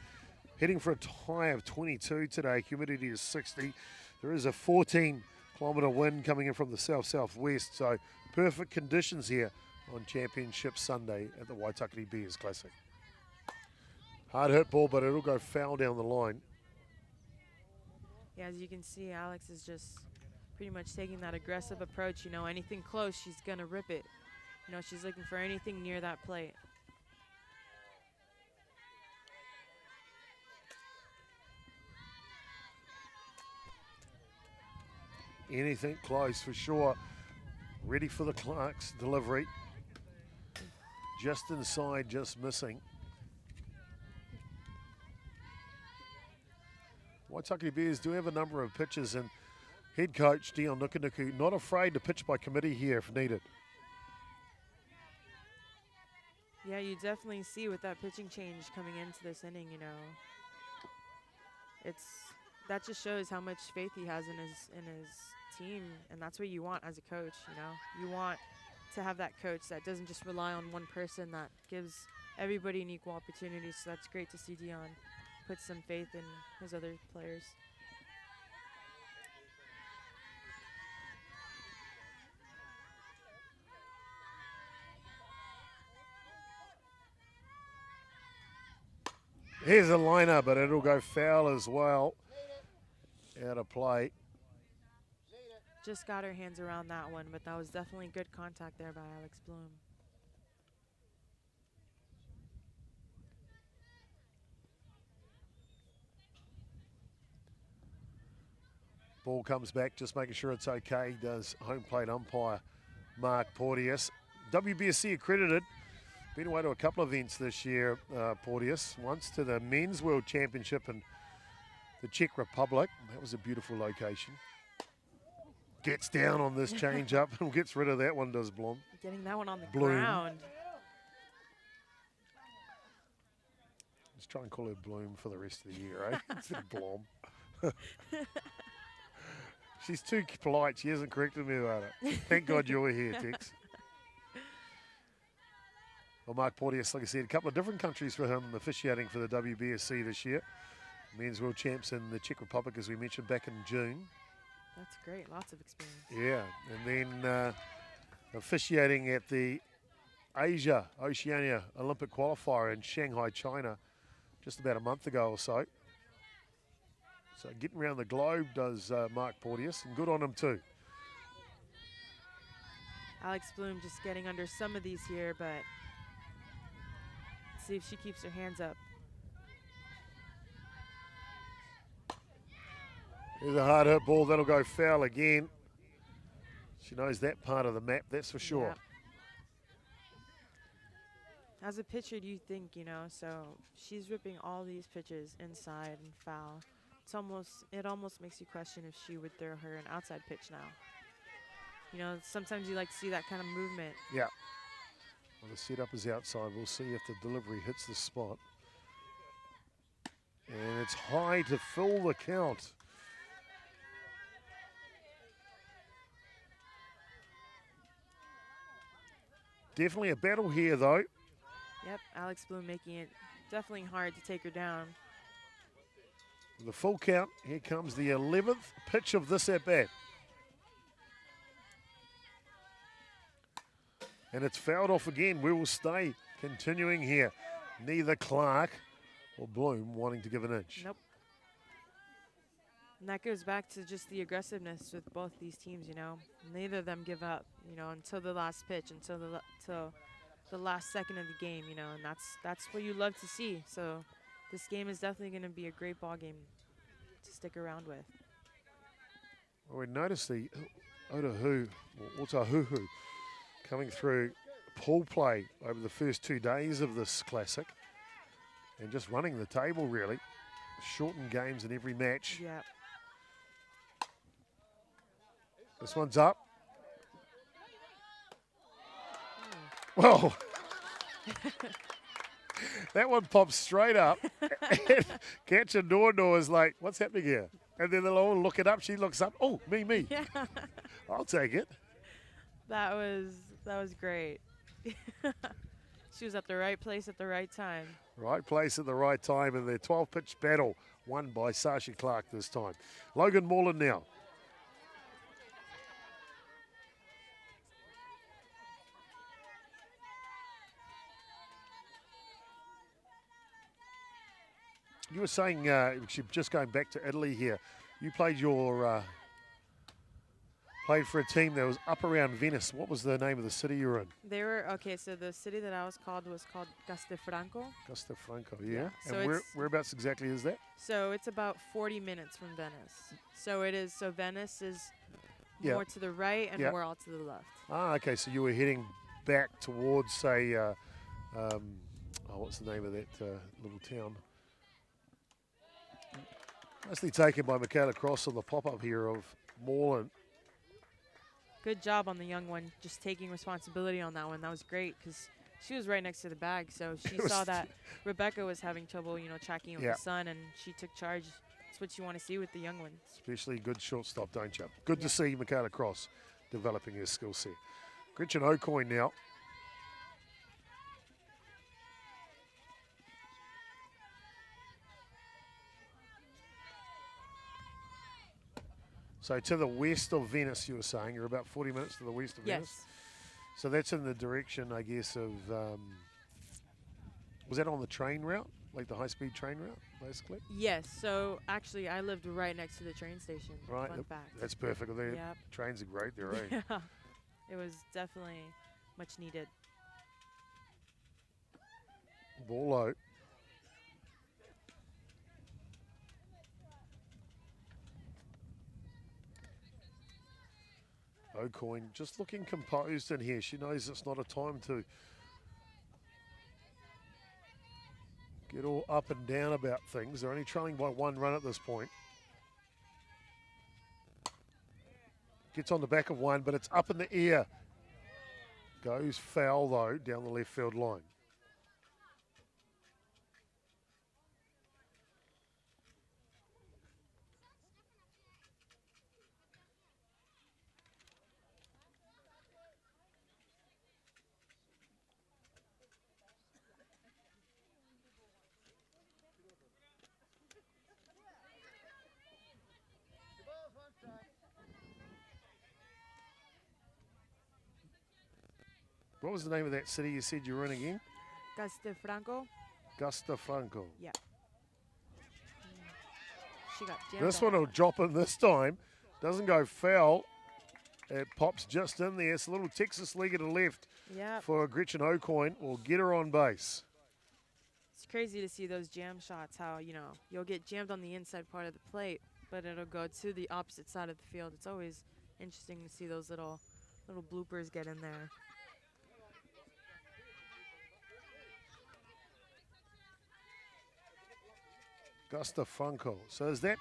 Heading for a high of 22 today, humidity is 60. There is a 14-kilometre wind coming in from the south-southwest, so perfect conditions here on Championship Sunday at the Waitakere Bears Classic. Hard hit ball, but it'll go foul down the line. Yeah, as you can see, Alex is just pretty much taking that aggressive approach. You know, anything close, she's going to rip it. You know, she's looking for anything near that plate. Anything close for sure. Ready for the Clark's delivery. Just inside, just missing. Waitakere Bears do have a number of pitches, and head coach Dion Nukunuku not afraid to pitch by committee here if needed. Yeah, you definitely see with that pitching change coming into this inning, you know, that just shows how much faith he has in his team, and that's what you want as a coach. You know, you want to have that coach that doesn't just rely on one person, that gives everybody an equal opportunity. So that's great to see Dion put some faith in his other players. Here's a liner, but it'll go foul as well. Out of play. Just got her hands around that one, but that was definitely good contact there by Alex Bloom. Ball comes back, just making sure it's okay, does home plate umpire Mark Porteous. WBSC accredited, been away to a couple of events this year, Porteous. Once to the Men's World Championship in the Czech Republic. That was a beautiful location. Gets down on this change up and gets rid of that one, does Blom. Getting that one on the Bloom. ground. Let's try and call her Bloom for the rest of the year, eh? Instead of Blom. She's too polite. She hasn't corrected me about it. Thank God you're here, Tex. Well, Mark Porteous, like I said, a couple of different countries for him officiating for the WBSC this year. Men's World Champs in the Czech Republic, as we mentioned, back in June. That's great. Lots of experience. Yeah, and then officiating at the Asia Oceania Olympic qualifier in Shanghai, China, just about a month ago or so. So getting around the globe does Mark Porteous, and good on him too. Alex Bloom just getting under some of these here, but let's see if she keeps her hands up. Here's a hard hit ball, that'll go foul again. She knows that part of the map, that's for sure. As a pitcher, do you think, so she's ripping all these pitches inside and foul. It almost makes you question if she would throw her an outside pitch now. Sometimes you like to see that kind of movement. Yeah. Well, the setup is outside. We'll see if the delivery hits the spot. And it's high to fill the count. Definitely a battle here, though. Yep, Alex Bloom making it definitely hard to take her down. The full count. Here comes the 11th pitch of this at-bat. And it's fouled off again. We will stay continuing here. Neither Clark or Bloom wanting to give an inch. Nope. And that goes back to just the aggressiveness with both these teams, Neither of them give up, until the last pitch, until the last second of the game, and that's what you love to see. So this game is definitely going to be a great ball game to stick around with. Well, we noticed the Otahuhu coming through pool play over the first 2 days of this classic and just running the table, really. Shortened games in every match. Yeah. This one's up. Whoa. That one pops straight up. And Catcher Norno is like, what's happening here? And then they'll all look it up. She looks up. Oh, me. Yeah. I'll take it. That was great. She was at the right place at the right time. Right place at the right time in their 12-pitch battle, won by Sasha Clark this time. Logan Moreland now. You were saying, just going back to Italy here, you played played for a team that was up around Venice. What was the name of the city you were in? So the city that I was called Castelfranco. Castelfranco, yeah. Yeah, so and whereabouts exactly is that? So it's about 40 minutes from Venice. So Venice is Yeah. more to the right and Yeah. we're all to the left. Ah, okay, so you were heading back towards, say, what's the name of that little town? Nicely taken by Michaela Cross on the pop-up here of Moreland. Good job on the young one, just taking responsibility on that one. That was great because she was right next to the bag. So she saw that Rebecca was having trouble, tracking with Yeah. the son, and she took charge. That's what you want to see with the young ones. Especially good shortstop, don't you? Good to see Michaela Cross developing his skill set. Gretchen O'Coin now. So to the west of Venice, you were saying. You're about 40 minutes to the west of Venice? Yes. So that's in the direction, I guess, of... was that on the train route? Like the high-speed train route, basically? Yes. So actually, I lived right next to the train station. Right. Fun fact. That's perfect. The Yep. trains are great there, eh? Yeah. It was definitely much needed. Ball low. O'Coin just looking composed in here. She knows it's not a time to get all up and down about things. They're only trailing by 1 run at this point. Gets on the back of one, but it's up in the air. Goes foul, though, down the left field line. What was the name of that city you said you were in again? Castelfranco. Castelfranco. Yeah. She got jammed. This on one will that drop in this time. Doesn't go foul. It pops just in there. It's a little Texas leaguer to left Yeah. for Gretchen O'Coin. Will get her on base. It's crazy to see those jam shots, how, you'll get jammed on the inside part of the plate, but it'll go to the opposite side of the field. It's always interesting to see those little bloopers get in there. Augusta Franco. So is that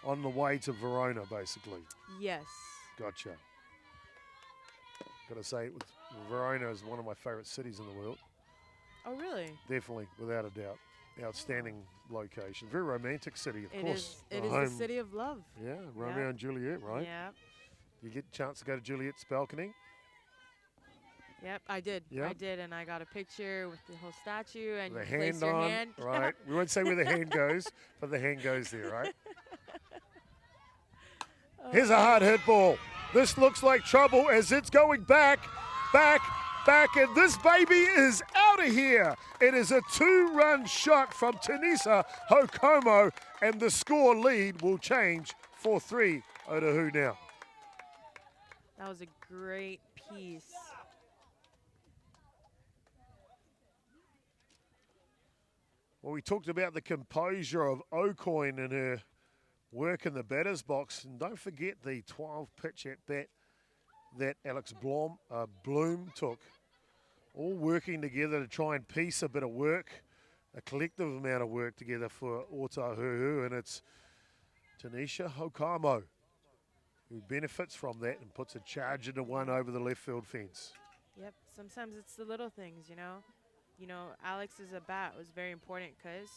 on the way to Verona, basically? Yes. Gotcha. Got to say, Verona is one of my favorite cities in the world. Oh, really? Definitely, without a doubt. Outstanding location. Very romantic city, of It course. is. It is the city of love. Yeah, Romeo and Juliet, right? Yeah. You get a chance to go to Juliet's balcony? Yep, I did. Yeah. I did, and I got a picture with the whole statue, and The you place hand your on, hand. right? We won't say where the hand goes, but the hand goes there, right? Here's a hard hit ball. This looks like trouble as it's going back, and this baby is out of here. It is a 2-run shot from Tanisa Hokomo, and the score lead will change 4-3 Otahuhu now. That was a great piece. Well, we talked about the composure of O'Coin and her work in the batter's box, and don't forget the 12-pitch at bat that Alex Bloom took. All working together to try and piece a bit of work, a collective amount of work together for Otahuhu, and it's Tanisha Hokomo who benefits from that and puts a charge into one over the left field fence. Yep. Sometimes it's the little things, you know. You know, Alex's at bat was very important because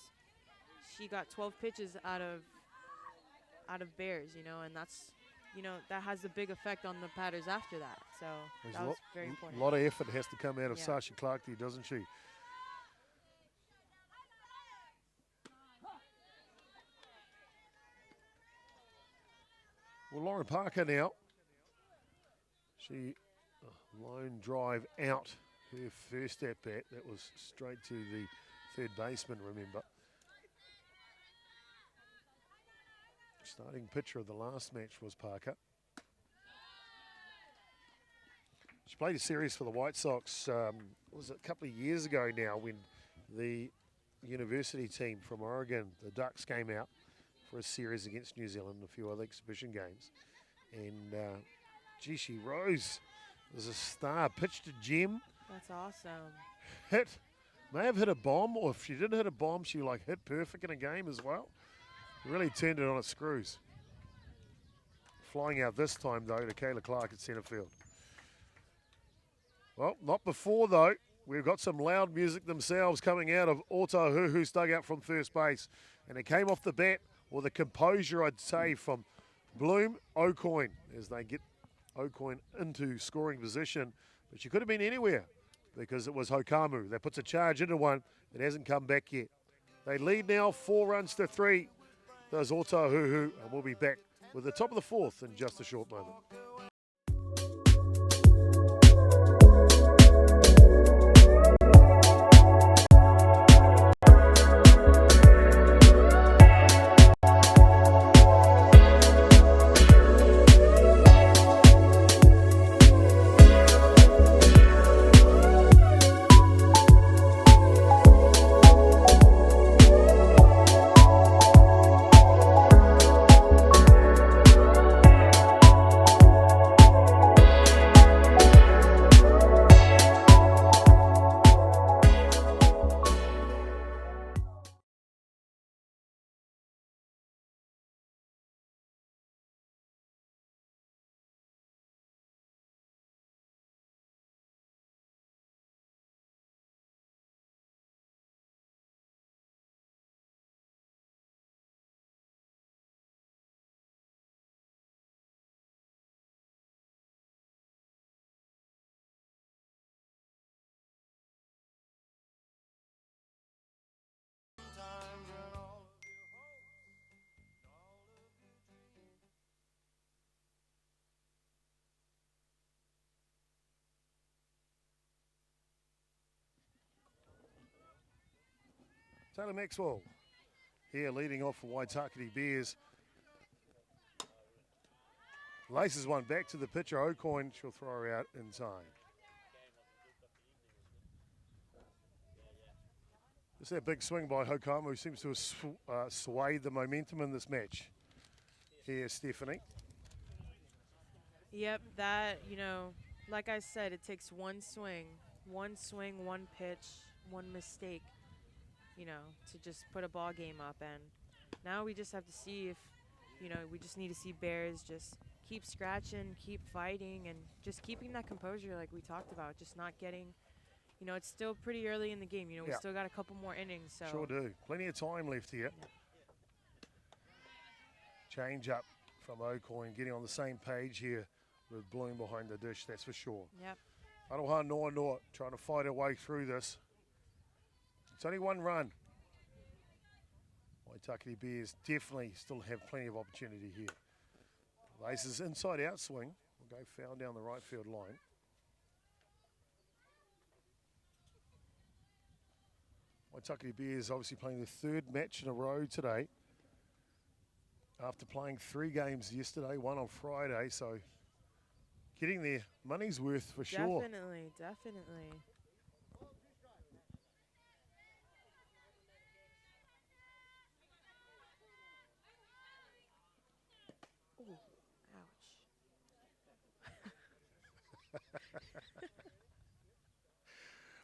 she got 12 pitches out of Bears, you know, and that's, you know, that has a big effect on the batters after that. So that was very important. A lot of effort has to come out of Yeah. Sasha Clark there, doesn't she? Well, Lauren Parker now. She lone drive out her first at bat. That was straight to the third baseman, remember. Starting pitcher of the last match was Parker. She played a series for the White Sox, was it a couple of years ago now, when the university team from Oregon, the Ducks, came out for a series against New Zealand and a few other exhibition games. And, gee, she rose as a star, pitched a gem. That's awesome. May have hit a bomb, or if she didn't hit a bomb, she like hit perfect in a game as well. Really turned it on its screws. Flying out this time, though, to Kayla Clark at centre field. Well, not before, though. We've got some loud music themselves coming out of Otahuhu's dugout from first base. And it came off the bat, or the composure, I'd say, from Bloom, O'Coin, as they get O'Coin into scoring position. But she could have been anywhere because it was Hokamu. That puts a charge into one. It hasn't come back yet. They lead now 4-3. Does Otahuhu, and we'll be back with the top of the fourth in just a short moment. Taylor Maxwell here leading off for Waitakere Bears. Laces one back to the pitcher, O'Coin. She'll throw her out in time. Just that big swing by Hokamu, who seems to have swayed the momentum in this match. Here, Stephanie. Yep, that, you know, like I said, it takes one swing, one pitch, one mistake, you know, to just put a ball game up. And Now we just have to see if, we just need to see Bears just keep scratching, keep fighting, and just keeping that composure like we talked about. Just not getting, it's still pretty early in the game. We Yeah. still got a couple more innings. So Sure do. Plenty of time left here. Yeah. Change up from O'Coin, getting on the same page here with Bloom behind the dish, that's for sure. Yep. Aroha Noa trying to fight her way through this. It's only one run. Waitakere Bears definitely still have plenty of opportunity here. Laces inside out swing. Will go foul down the right field line. Waitakere Bears obviously playing their third match in a row today. After playing 3 games yesterday, 1 on Friday, so getting their money's worth for sure. Definitely. Ooh, ouch.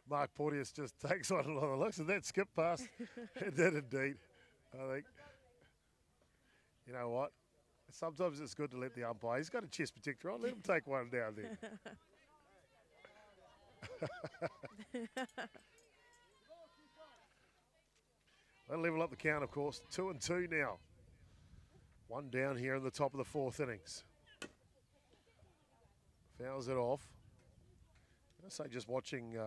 Mark Porteous just takes on a lot of looks at that skip pass. It did indeed. I think, you know what? Sometimes it's good to let the umpire, he's got a chest protector on, let him take one down there. They'll level up the count, of course. 2-2 now. 1 down here in the top of the 4th innings. Fouls it off. I say just watching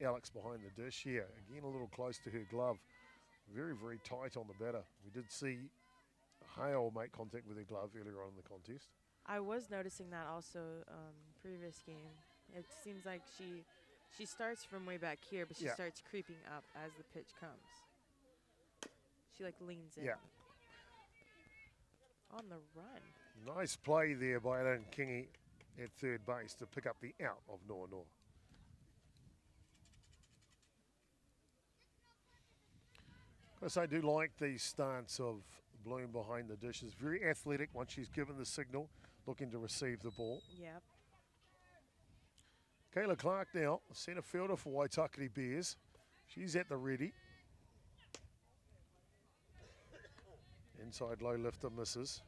Alex behind the dish here. Again, a little close to her glove. Very, very tight on the batter. We did see Hale make contact with her glove earlier on in the contest. I was noticing that also previous game. It seems like she starts from way back here, but she starts creeping up as the pitch comes. She leans in. Yeah. On the run. Nice play there by Alan Kingy at third base to pick up the out of Noa. Of course, I do like the stance of Bloom behind the dish. Is very athletic once she's given the signal, looking to receive the ball. Yep. Kayla Clark now, centre fielder for Waitakere Bears. She's at the ready. Inside low lifter misses.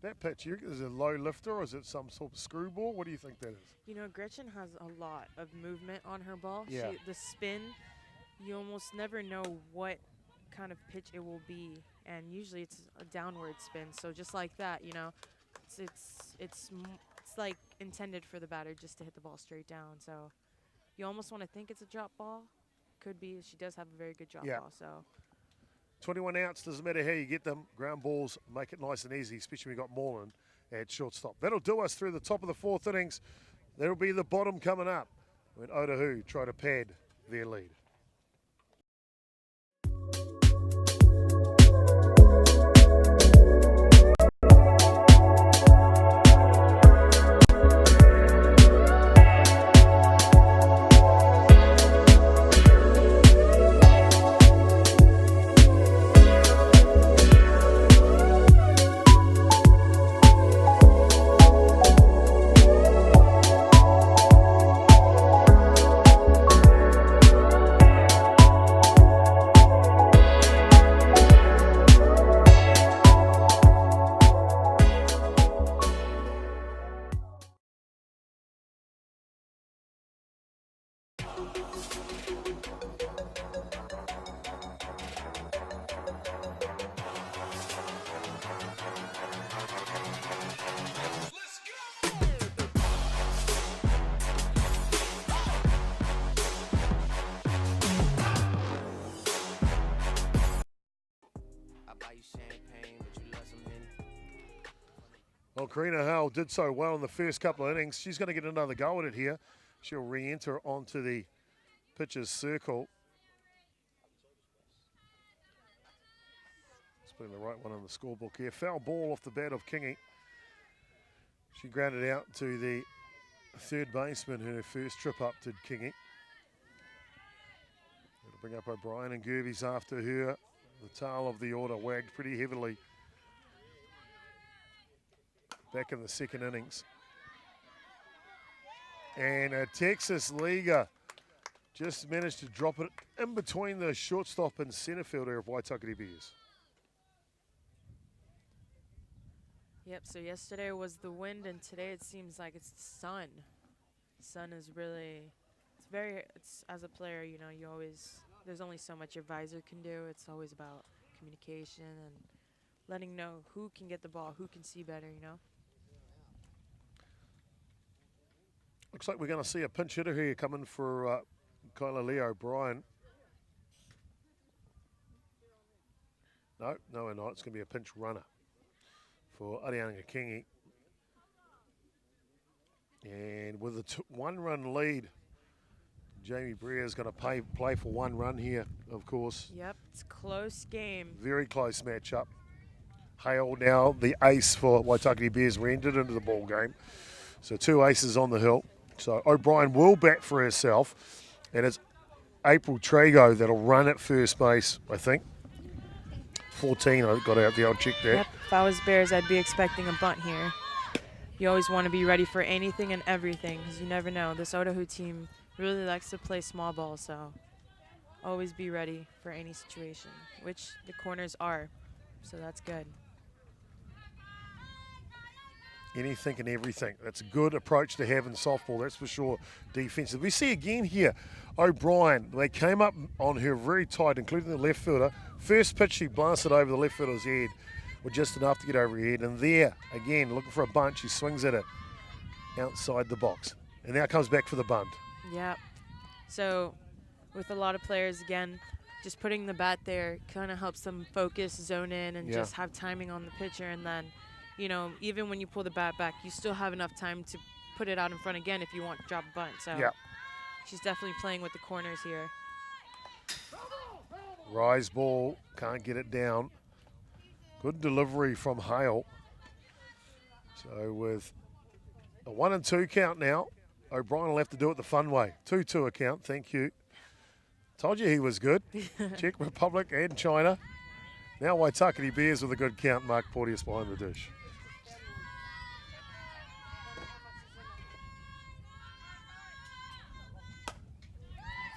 That pitch, is it a low lifter or is it some sort of screwball? What do you think that is? Gretchen has a lot of movement on her ball. Yeah. The spin, you almost never know what kind of pitch it will be, and usually it's a downward spin. So just like that, it's like intended for the batter just to hit the ball straight down. So you almost want to think it's a drop ball. Could be. She does have a very good drop ball. So 21 outs, doesn't matter how you get them. Ground balls make it nice and easy, especially when we got Moreland at shortstop. That'll do us through the top of the 4th innings. That'll be the bottom coming up when Otahuhu try to pad their lead. Well, Karina Howell did so well in the first couple of innings. She's going to get another go at it here. She'll re-enter onto the pitcher's circle. Just putting the right one on the scorebook here. Foul ball off the bat of Kingy. She grounded out to the third baseman in her first trip up to Kingy. It'll bring up O'Brien and Gervie's after her. The tail of the order wagged pretty heavily back in the second innings. And a Texas leaguer Just managed to drop it in between the shortstop and centre fielder of Waitakere Bears. Yep, so yesterday was the wind, and today it seems like it's the sun. The sun is really, it's as a player, you know, there's only so much your visor can do. It's always about communication and letting know who can get the ball, who can see better, you know. Looks like we're going to see a pinch hitter here coming for Kyla Lee O'Brien. No, we're not. It's going to be a pinch runner for Arianga Kingi. And with a 1-run lead, Jamie Breer is going to play for 1 run here, of course. Yep, it's a close game. Very close matchup. Hale now the ace for Waitakere Bears rendered into the ball game. So 2 aces on the hill. So O'Brien will bat for herself, and it's April Trago that'll run at first base, I think. 14, I got out the old check there. Yep, if I was Bears, I'd be expecting a bunt here. You always want to be ready for anything and everything, because you never know. This Otahuhu team really likes to play small ball, so always be ready for any situation, which the corners are, so that's good. Anything and everything. That's a good approach to have in softball, that's for sure, defensive. We see again here, O'Brien, they came up on her very tight, including the left fielder. First pitch, she blasted over the left fielder's head, with just enough to get over her head. And there, again, looking for a bunt, she swings at it outside the box. And now comes back for the bunt. Yep. So with a lot of players, again, just putting the bat there kind of helps them focus, zone in, and just have timing on the pitcher. And then, you know, even when you pull the bat back, you still have enough time to put it out in front again if you want to drop a bunt. So she's definitely playing with the corners here. Rise ball, can't get it down. Good delivery from Hale. So with a 1-2 count now, O'Brien will have to do it the fun way. 2-2 count, thank you. Told you he was good. Czech Republic and China. Now Waitakere Bears with a good count. Mark Porteous behind the dish.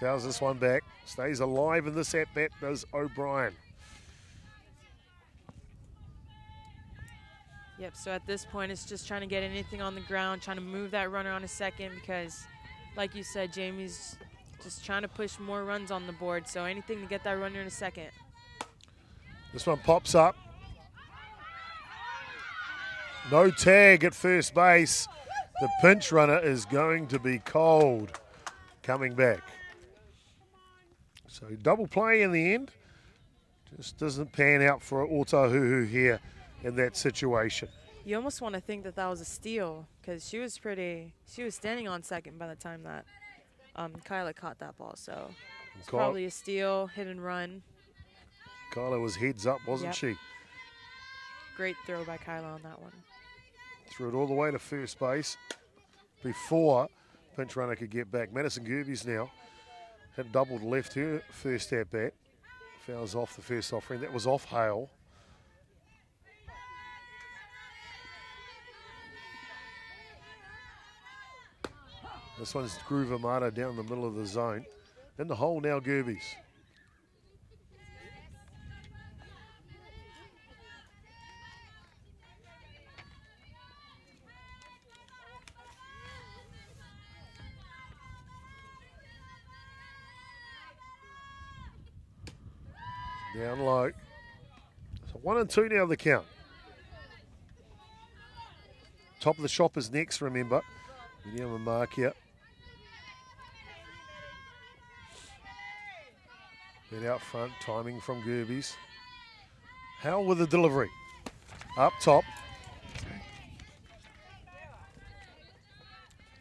Fouls this one back. Stays alive in this at-bat, does O'Brien. Yep, so at this point, it's just trying to get anything on the ground, trying to move that runner on a second because, like you said, Jamie's just trying to push more runs on the board. So anything to get that runner in a second. This one pops up. No tag at first base. The pinch runner is going to be cold coming back. So double play in the end. Just doesn't pan out for Otahuhu here in that situation. You almost want to think that that was a steal because she was standing on second by the time that Kyla caught that ball. So it's probably a steal, hit and run. Kyla was heads up, wasn't she? Great throw by Kyla on that one. Threw it all the way to first base before pinch runner could get back. Madison Gerbies now had doubled left her first at bat. Fouls off the first offering. That was off Hale. This one's Groove Amada down the middle of the zone. In the hole now, Gerbies. Down low. So 1-2 now the count. Top of the shop is next, remember. Medium and mark here. Then out front, timing from Gerbies. Howell with the delivery. Up top.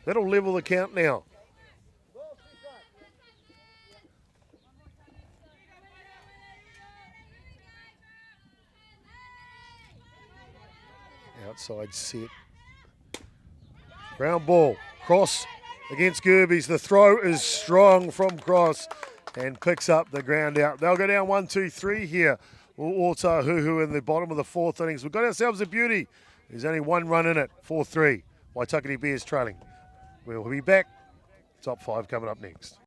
That'll level the count now. Outside set. Ground ball. Cross against Gerbies. The throw is strong from Cross and picks up the ground out. They'll go down 1-2-3 here. Otahuhu in the bottom of the fourth innings. We've got ourselves a beauty. There's only one run in it. 4-3. Waitakere Bears trailing. We'll be back. Top 5 coming up next.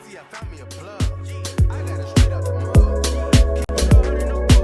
See, I found me a plug. I got it straight out the mud. Keep it 100 in the woods.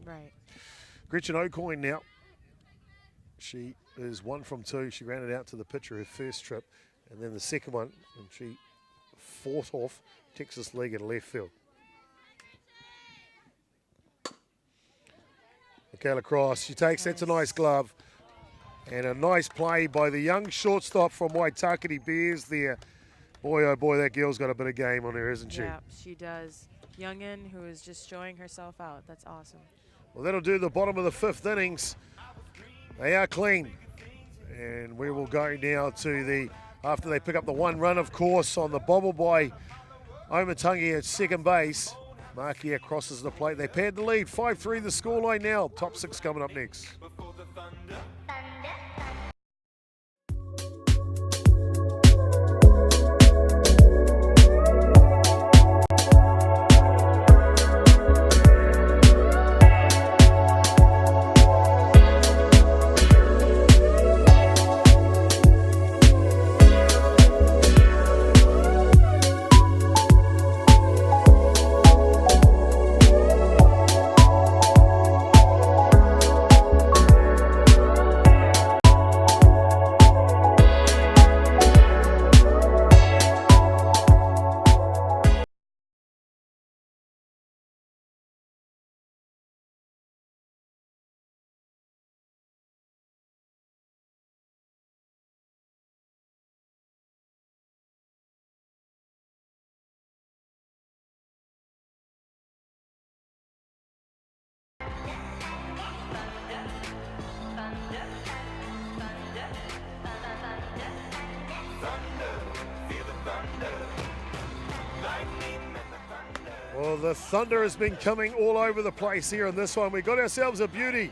Right. Gretchen O'Coin now. She is 1 from 2. She ran it out to the pitcher her first trip, and then the second one, and she fought off Texas League in left field. Michaela Cross, she takes, that's a nice glove. And a nice play by the young shortstop from Waitakere Bears there. Boy, oh boy, that girl's got a bit of game on her, isn't she? Yeah, she does. Youngin, who is just showing herself out. That's awesome. Well, that'll do the bottom of the 5th innings. They are clean. And we will go now to the, after they pick up the 1 run, of course, on the bobble by Omatangi at second base. Markia crosses the plate. They pad the lead. 5-3 the scoreline now. Top 6 coming up next. Well, the thunder has been coming all over the place here in this one. We got ourselves a beauty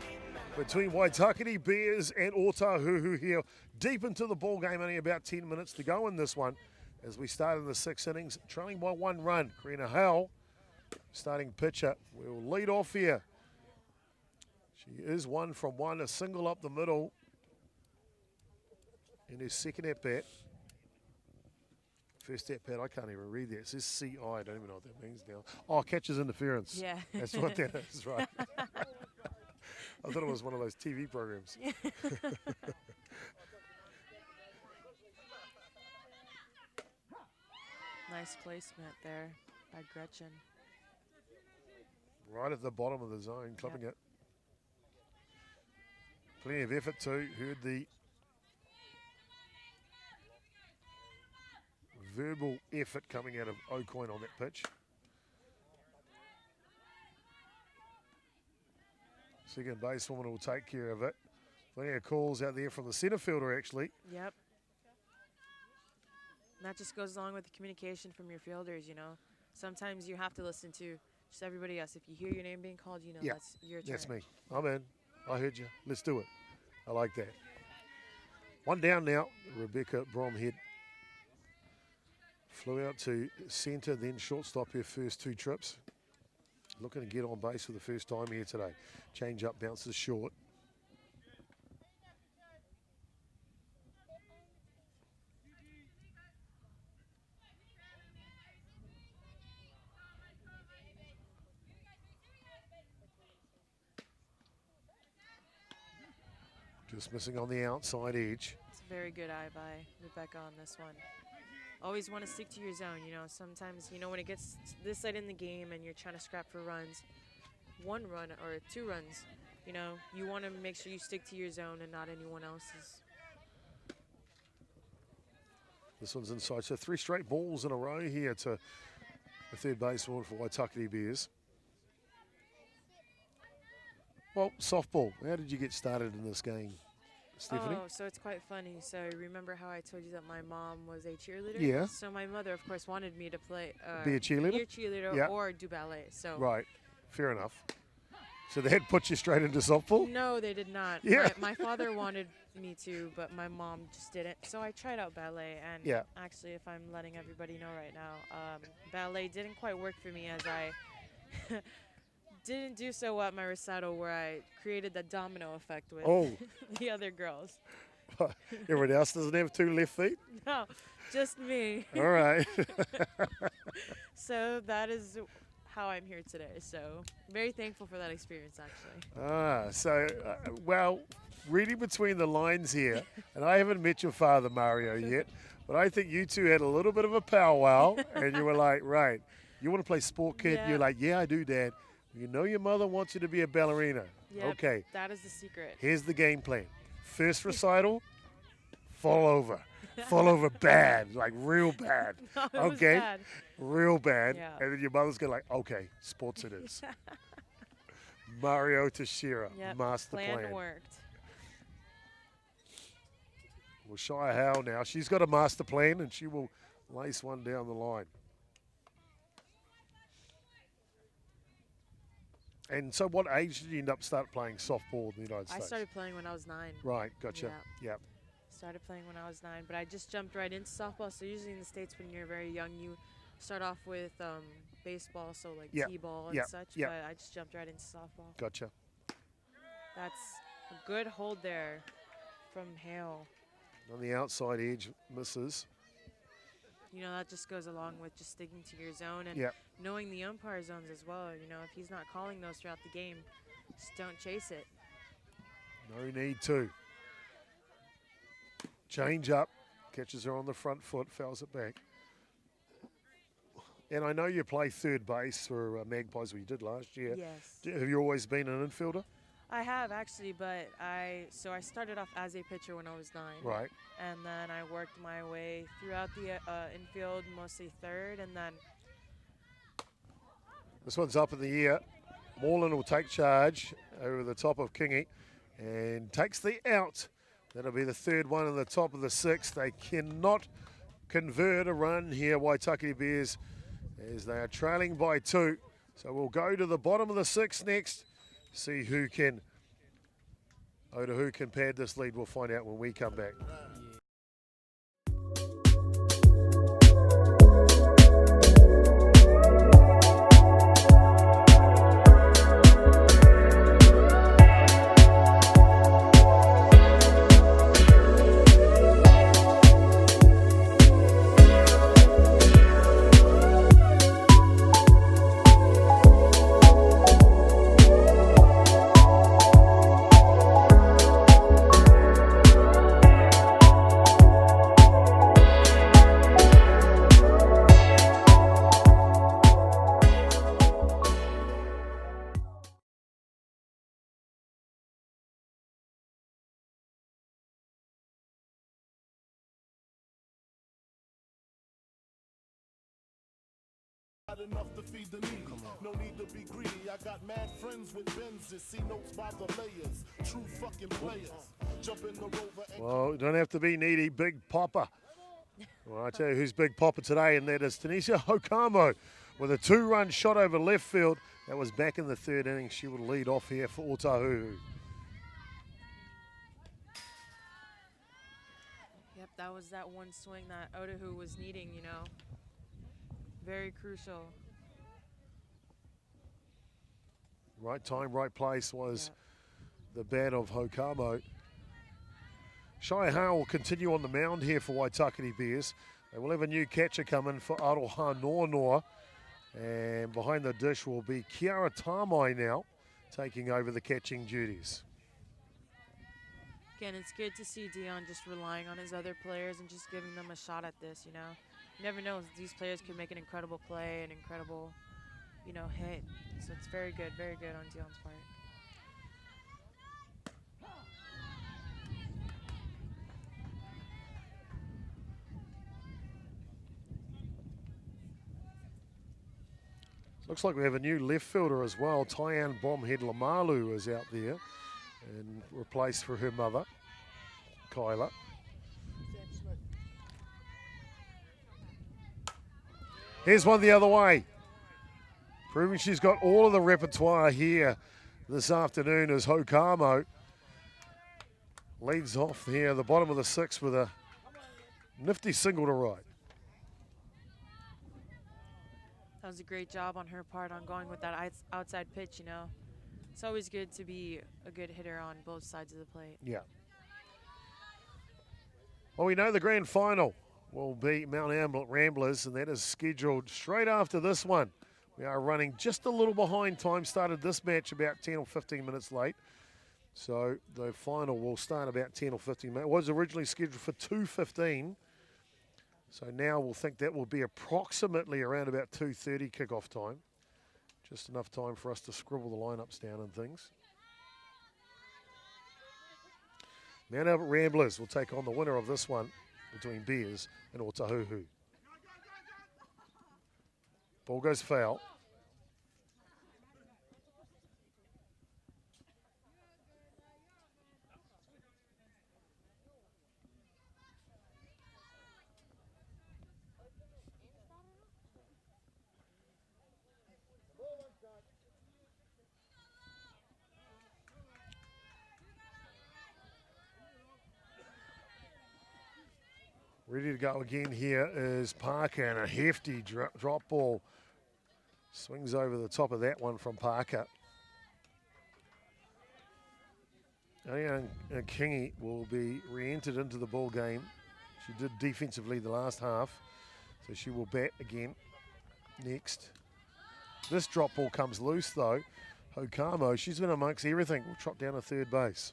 between Waitakere Bears and Otahuhu here. Deep into the ball game, only about 10 minutes to go in this one. As we start in the 6th innings, trailing by 1 run. Karina Howell, starting pitcher, will lead off here. She is 1 from 1, a single up the middle in his second at bat. First at bat, I can't even read that. It says CI, I don't even know what that means now. Oh, catcher's interference. Yeah. That's what that is, right. I thought it was one of those TV programs. Nice placement there by Gretchen. Right at the bottom of the zone, clipping it. Plenty of effort too. Heard the verbal effort coming out of O'Coin on that pitch. Second basewoman will take care of it. Plenty of calls out there from the centre fielder, actually. Yep. And that just goes along with the communication from your fielders, you know. Sometimes you have to listen to just everybody else. If you hear your name being called, you know that's your turn. That's me. I'm in. I heard you. Let's do it. I like that. 1 down now. Rebecca Bromhead flew out to centre, then shortstop her first 2 trips. Looking to get on base for the first time here today. Change up, bounces short. Just missing on the outside edge. It's a very good eye by Rebecca on this one. Always want to stick to your zone, you know. Sometimes, you know, when it gets this late in the game and you're trying to scrap for runs, 1 run or 2 runs, you know, you want to make sure you stick to your zone and not anyone else's. This one's inside. So 3 straight balls in a row here to the third baseman for Waitakere Bears. Well, softball. How did you get started in this game, Stephanie? Oh, so it's quite funny. So remember how I told you that my mom was a cheerleader? Yeah. So my mother, of course, wanted me to play Be a cheerleader? Be a cheerleader Yeah. or do ballet. So Right. Fair enough. So they had put you straight into softball? no, they did not. Yeah. My father wanted me to, but my mom just didn't. So I tried out ballet, and Yeah. actually, if I'm letting everybody know right now, ballet didn't quite work for me as I didn't do so well at my recital where I created the domino effect with Oh. the other girls. Everybody else doesn't have 2 left feet? No, just me. All right. So that is how I'm here today. So very thankful for that experience, actually. Well, reading between the lines here, and I haven't met your father, Mario, yet, but I think you two had a little bit of a powwow, and you were like, right, you want to play sport, kid? Yeah. You're like, yeah, I do, Dad. You know your mother wants you to be a ballerina. Yep, Okay, that is the secret. here's the game plan. First recital, fall over. Fall over bad, like real bad. No, it was Okay, bad. real bad. Yeah. And then your mother's going to like, okay, sports it is. Mario Teixeira, Yep, master plan. worked. Well, Shia Howe now, she's got a master plan and she will lace one down the line. And so what age did you end up start playing softball in the United I States? started playing when I was 9. Right, gotcha. Yep. Started playing when I was 9, but I just jumped right into softball. So usually in the States when you're very young, you start off with baseball, so like Yep, t-ball and yep, such, yep. but I just jumped right into softball. Gotcha. That's a good hold there from Hale. On the outside edge, misses. You know, that just goes along with just sticking to your zone and Yep. knowing the umpire zones as well. You know, if he's not calling those throughout the game, just don't chase it. No need to. Change up. Catches her on the front foot, fouls it back. And I know you play third base for Magpies, what you did last year. Yes. Have you always been an infielder? I have actually, but I started off as a pitcher when I was 9. Right. And then I worked my way throughout the infield, mostly third, and then This one's up in the air. Moreland will take charge over the top of Kingy and takes the out. That'll be the third one in the top of the 6th. They cannot convert a run here, Waitakere Bears, as they are trailing by 2. So we'll go to the bottom of the 6th next. See who can pad this lead. We'll find out when we come back. Enough to feed the needy. No need to be greedy. I got mad friends with Benzes. See notes by the layers. True fucking players. Jump in the Rover and Well, you don't have to be needy. Big Popper. Well, I tell you who's Big Popper today, and that is Tanisha Hokamo with a 2-run shot over left field. That was back in the 3rd inning. She will lead off here for Otahuhu. yep, that was that one swing that Otahuhu was needing, you know. Very crucial. Right time, right place was the bat of Hokamo. Shia Howe will continue on the mound here for Waitakere Bears. They will have a new catcher coming for Aroha Noanoa. And behind the dish will be Kiara Tamai now, taking over the catching duties. Again, it's good to see Dion just relying on his other players and just giving them a shot at this, you know. You never know, these players could make an incredible play, an incredible, you know, hit. So it's very good on Dion's part. Looks like we have a new left fielder as well. Tyann Bombhead Lamalu is out there and replaced for her mother, Kyla. Here's one the other way. Proving she's got all of the repertoire here this afternoon as Hokamo leads off here, the bottom of the 6th with a nifty single to right. That was a great job on her part on going with that outside pitch, you know. It's always good to be a good hitter on both sides of the plate. Yeah. Well, we know the grand final will be Mount Ramblers, and that is scheduled straight after this one. We are running just a little behind time. Started this match about 10 or 15 minutes late. So the final will start about 10 or 15 minutes. It was originally scheduled for 2:15. So now we'll think that will be approximately around about 2:30 kickoff time. Just enough time for us to scribble the lineups down and things. Mount Albert Ramblers will take on the winner of this one between Bears and Otahuhu. Ball goes foul. Ready to go again here is Parker, and a hefty drop ball. Swings over the top of that one from Parker. And Kingy will be re-entered into the ball game. She did defensively the last half, so she will bat again next. This drop ball comes loose though. Hokamo, she's been amongst everything, will trot down to third base.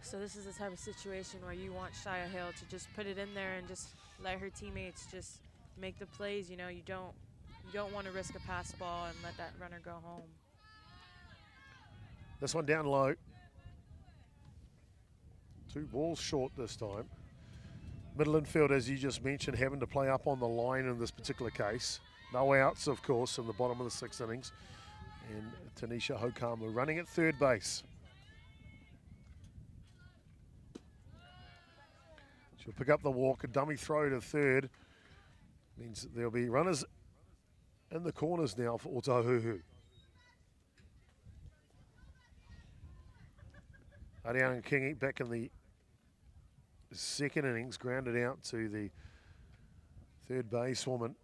So this is the type of situation where you want Shia Hill to just put it in there and just let her teammates just make the plays. You know, you don't want to risk a pass ball and let that runner go home. This one down low. 2 balls short this time. Middle infield, as you just mentioned, having to play up on the line in this particular case. No outs, of course, in the bottom of the 6th innings. And Tanisha Hokamu running at third base. She'll pick up the walk, a dummy throw to third. Means there'll be runners in the corners now for Otahuhu. Ariana Kingy back in the 2nd innings, grounded out to the third basewoman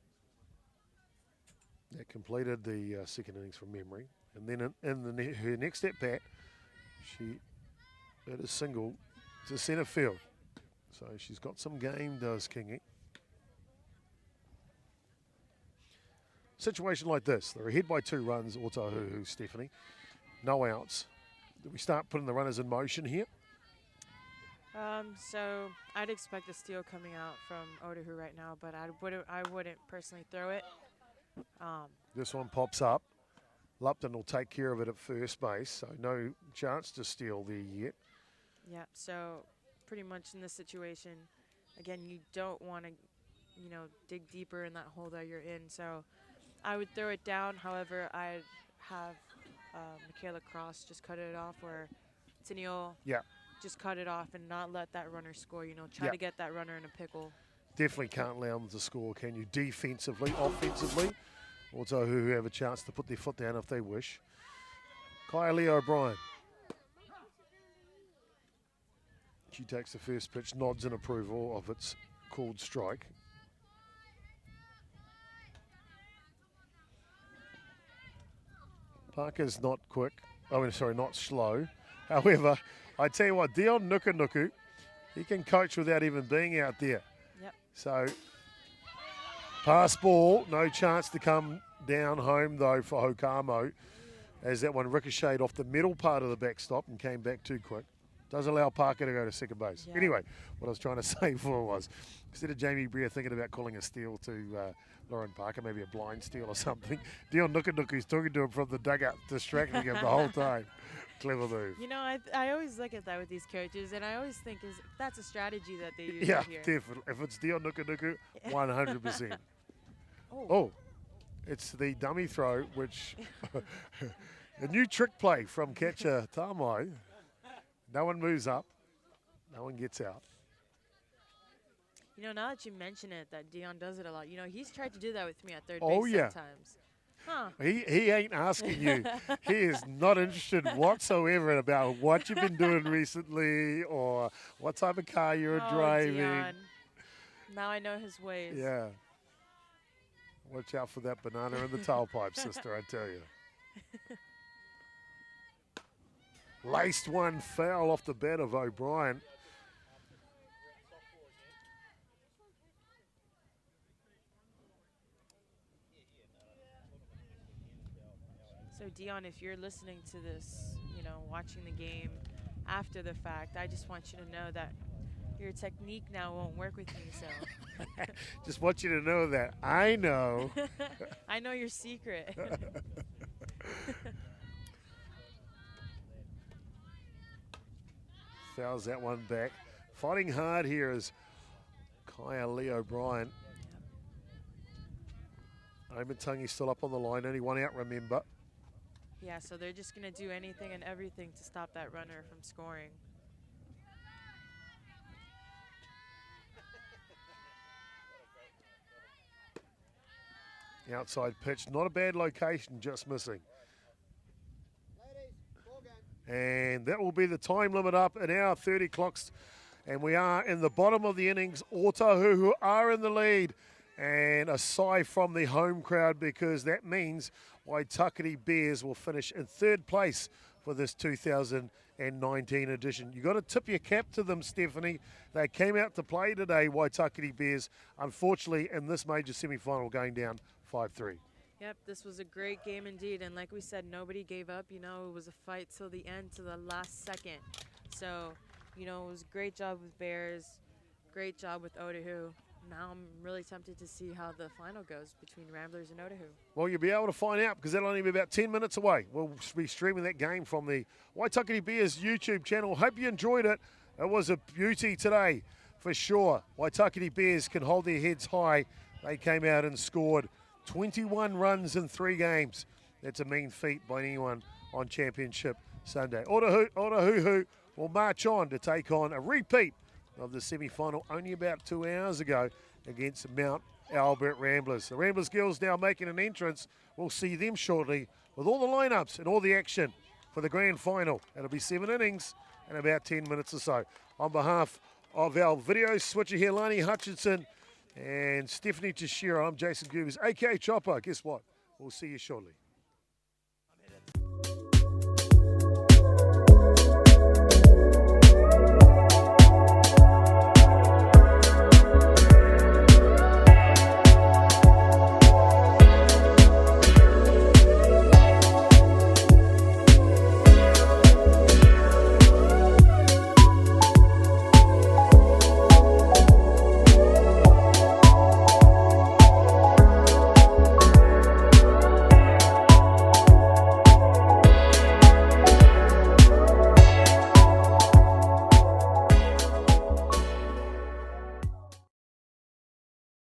that completed the 2nd innings from memory. And then in her next at bat, she hit a single to centre field. So she's got some game, does Kingy. Situation like this, they're ahead by 2 runs, Otahuhu, Stephanie. No outs. Do we start putting the runners in motion here? So I'd expect a steal coming out from Otahuhu right now, but I wouldn't personally throw it. This one pops up. Lupton will take care of it at first base, so no chance to steal there yet. Yeah, so pretty much in this situation, again, you don't want to, dig deeper in that hole that you're in. So I would throw it down. However, I'd have Michaela Cross just cut it off, or Tennille just cut it off and not let that runner score. Try to get that runner in a pickle. Definitely can't allow them to score, can you? Defensively, offensively, Otahuhu have a chance to put their foot down if they wish. Kylie O'Brien. She takes the first pitch, nods in approval of its called strike. Parker's not quick. Not slow. However, I tell you what, Dion Nuku, he can coach without even being out there. Yep. So, pass ball, no chance to come down home though for Hokamo, as that one ricocheted off the middle part of the backstop and came back too quick. Does allow Parker to go to second base. Yeah. Anyway, what I was trying to say before was, instead of Jamie Breer thinking about calling a steal to Lauren Parker, maybe a blind steal or something, Dion Nukunuku's talking to him from the dugout, distracting him the whole time. Clever move. I always look at that with these coaches, and I always think that's a strategy that they use Yeah, here. definitely. If it's Dion Nukunuku, 100%. Oh, it's the dummy throw, which a new trick play from catcher Tamai. No one moves up. No one gets out. Now that you mention it, that Dion does it a lot. He's tried to do that with me at third Oh, base yeah. sometimes. Huh. He ain't asking you. He is not interested whatsoever about what you've been doing recently or what type of car you're driving. Dion. Now I know his ways. Yeah. Watch out for that banana in the tailpipe, sister, I tell you. Laced one foul off the bat of O'Brien. So Dion, if you're listening to this, you know, watching the game after the fact, I just want you to know that your technique now won't work with me, so. Just want you to know that I know. I know your secret. Fouls that one back. Fighting hard here is Kaya Lee O'Brien. Omatungi's still up on the line, only one out, remember. Yeah, so they're just going to do anything and everything to stop that runner from scoring. The outside pitch, not a bad location, just missing. And that will be the time limit up at our 30 clocks. And we are in the bottom of the innings. Otahuhu are in the lead. And a sigh from the home crowd because that means Waitakere Bears will finish in third place for this 2019 edition. You've got to tip your cap to them, Stephanie. They came out to play today, Waitakere Bears, unfortunately in this major semi-final going down 5-3. Yep, this was a great game indeed. And like we said, nobody gave up. You know, it was a fight till the end, to the last second. So, you know, it was a great job with Bears, great job with Otahuhu. Now I'm really tempted to see how the final goes between Ramblers and Otahuhu. Well, you'll be able to find out because that'll only be about 10 minutes away. We'll be streaming that game from the Waitakere Bears YouTube channel. Hope you enjoyed it. It was a beauty today for sure. Waitakere Bears can hold their heads high. They came out and scored 21 runs in 3 games. That's a mean feat by anyone on Championship Sunday. Otahuhu will march on to take on a repeat of the semi-final only about 2 hours ago against Mount Albert Ramblers. The Ramblers girls now making an entrance. We'll see them shortly with all the lineups and all the action for the grand final. It'll be 7 innings and about 10 minutes or so. On behalf of our video switcher here, Lani Hutchinson and Stephanie Tashira, I'm Jason Goobers, aka Chopper. Guess what? We'll see you shortly.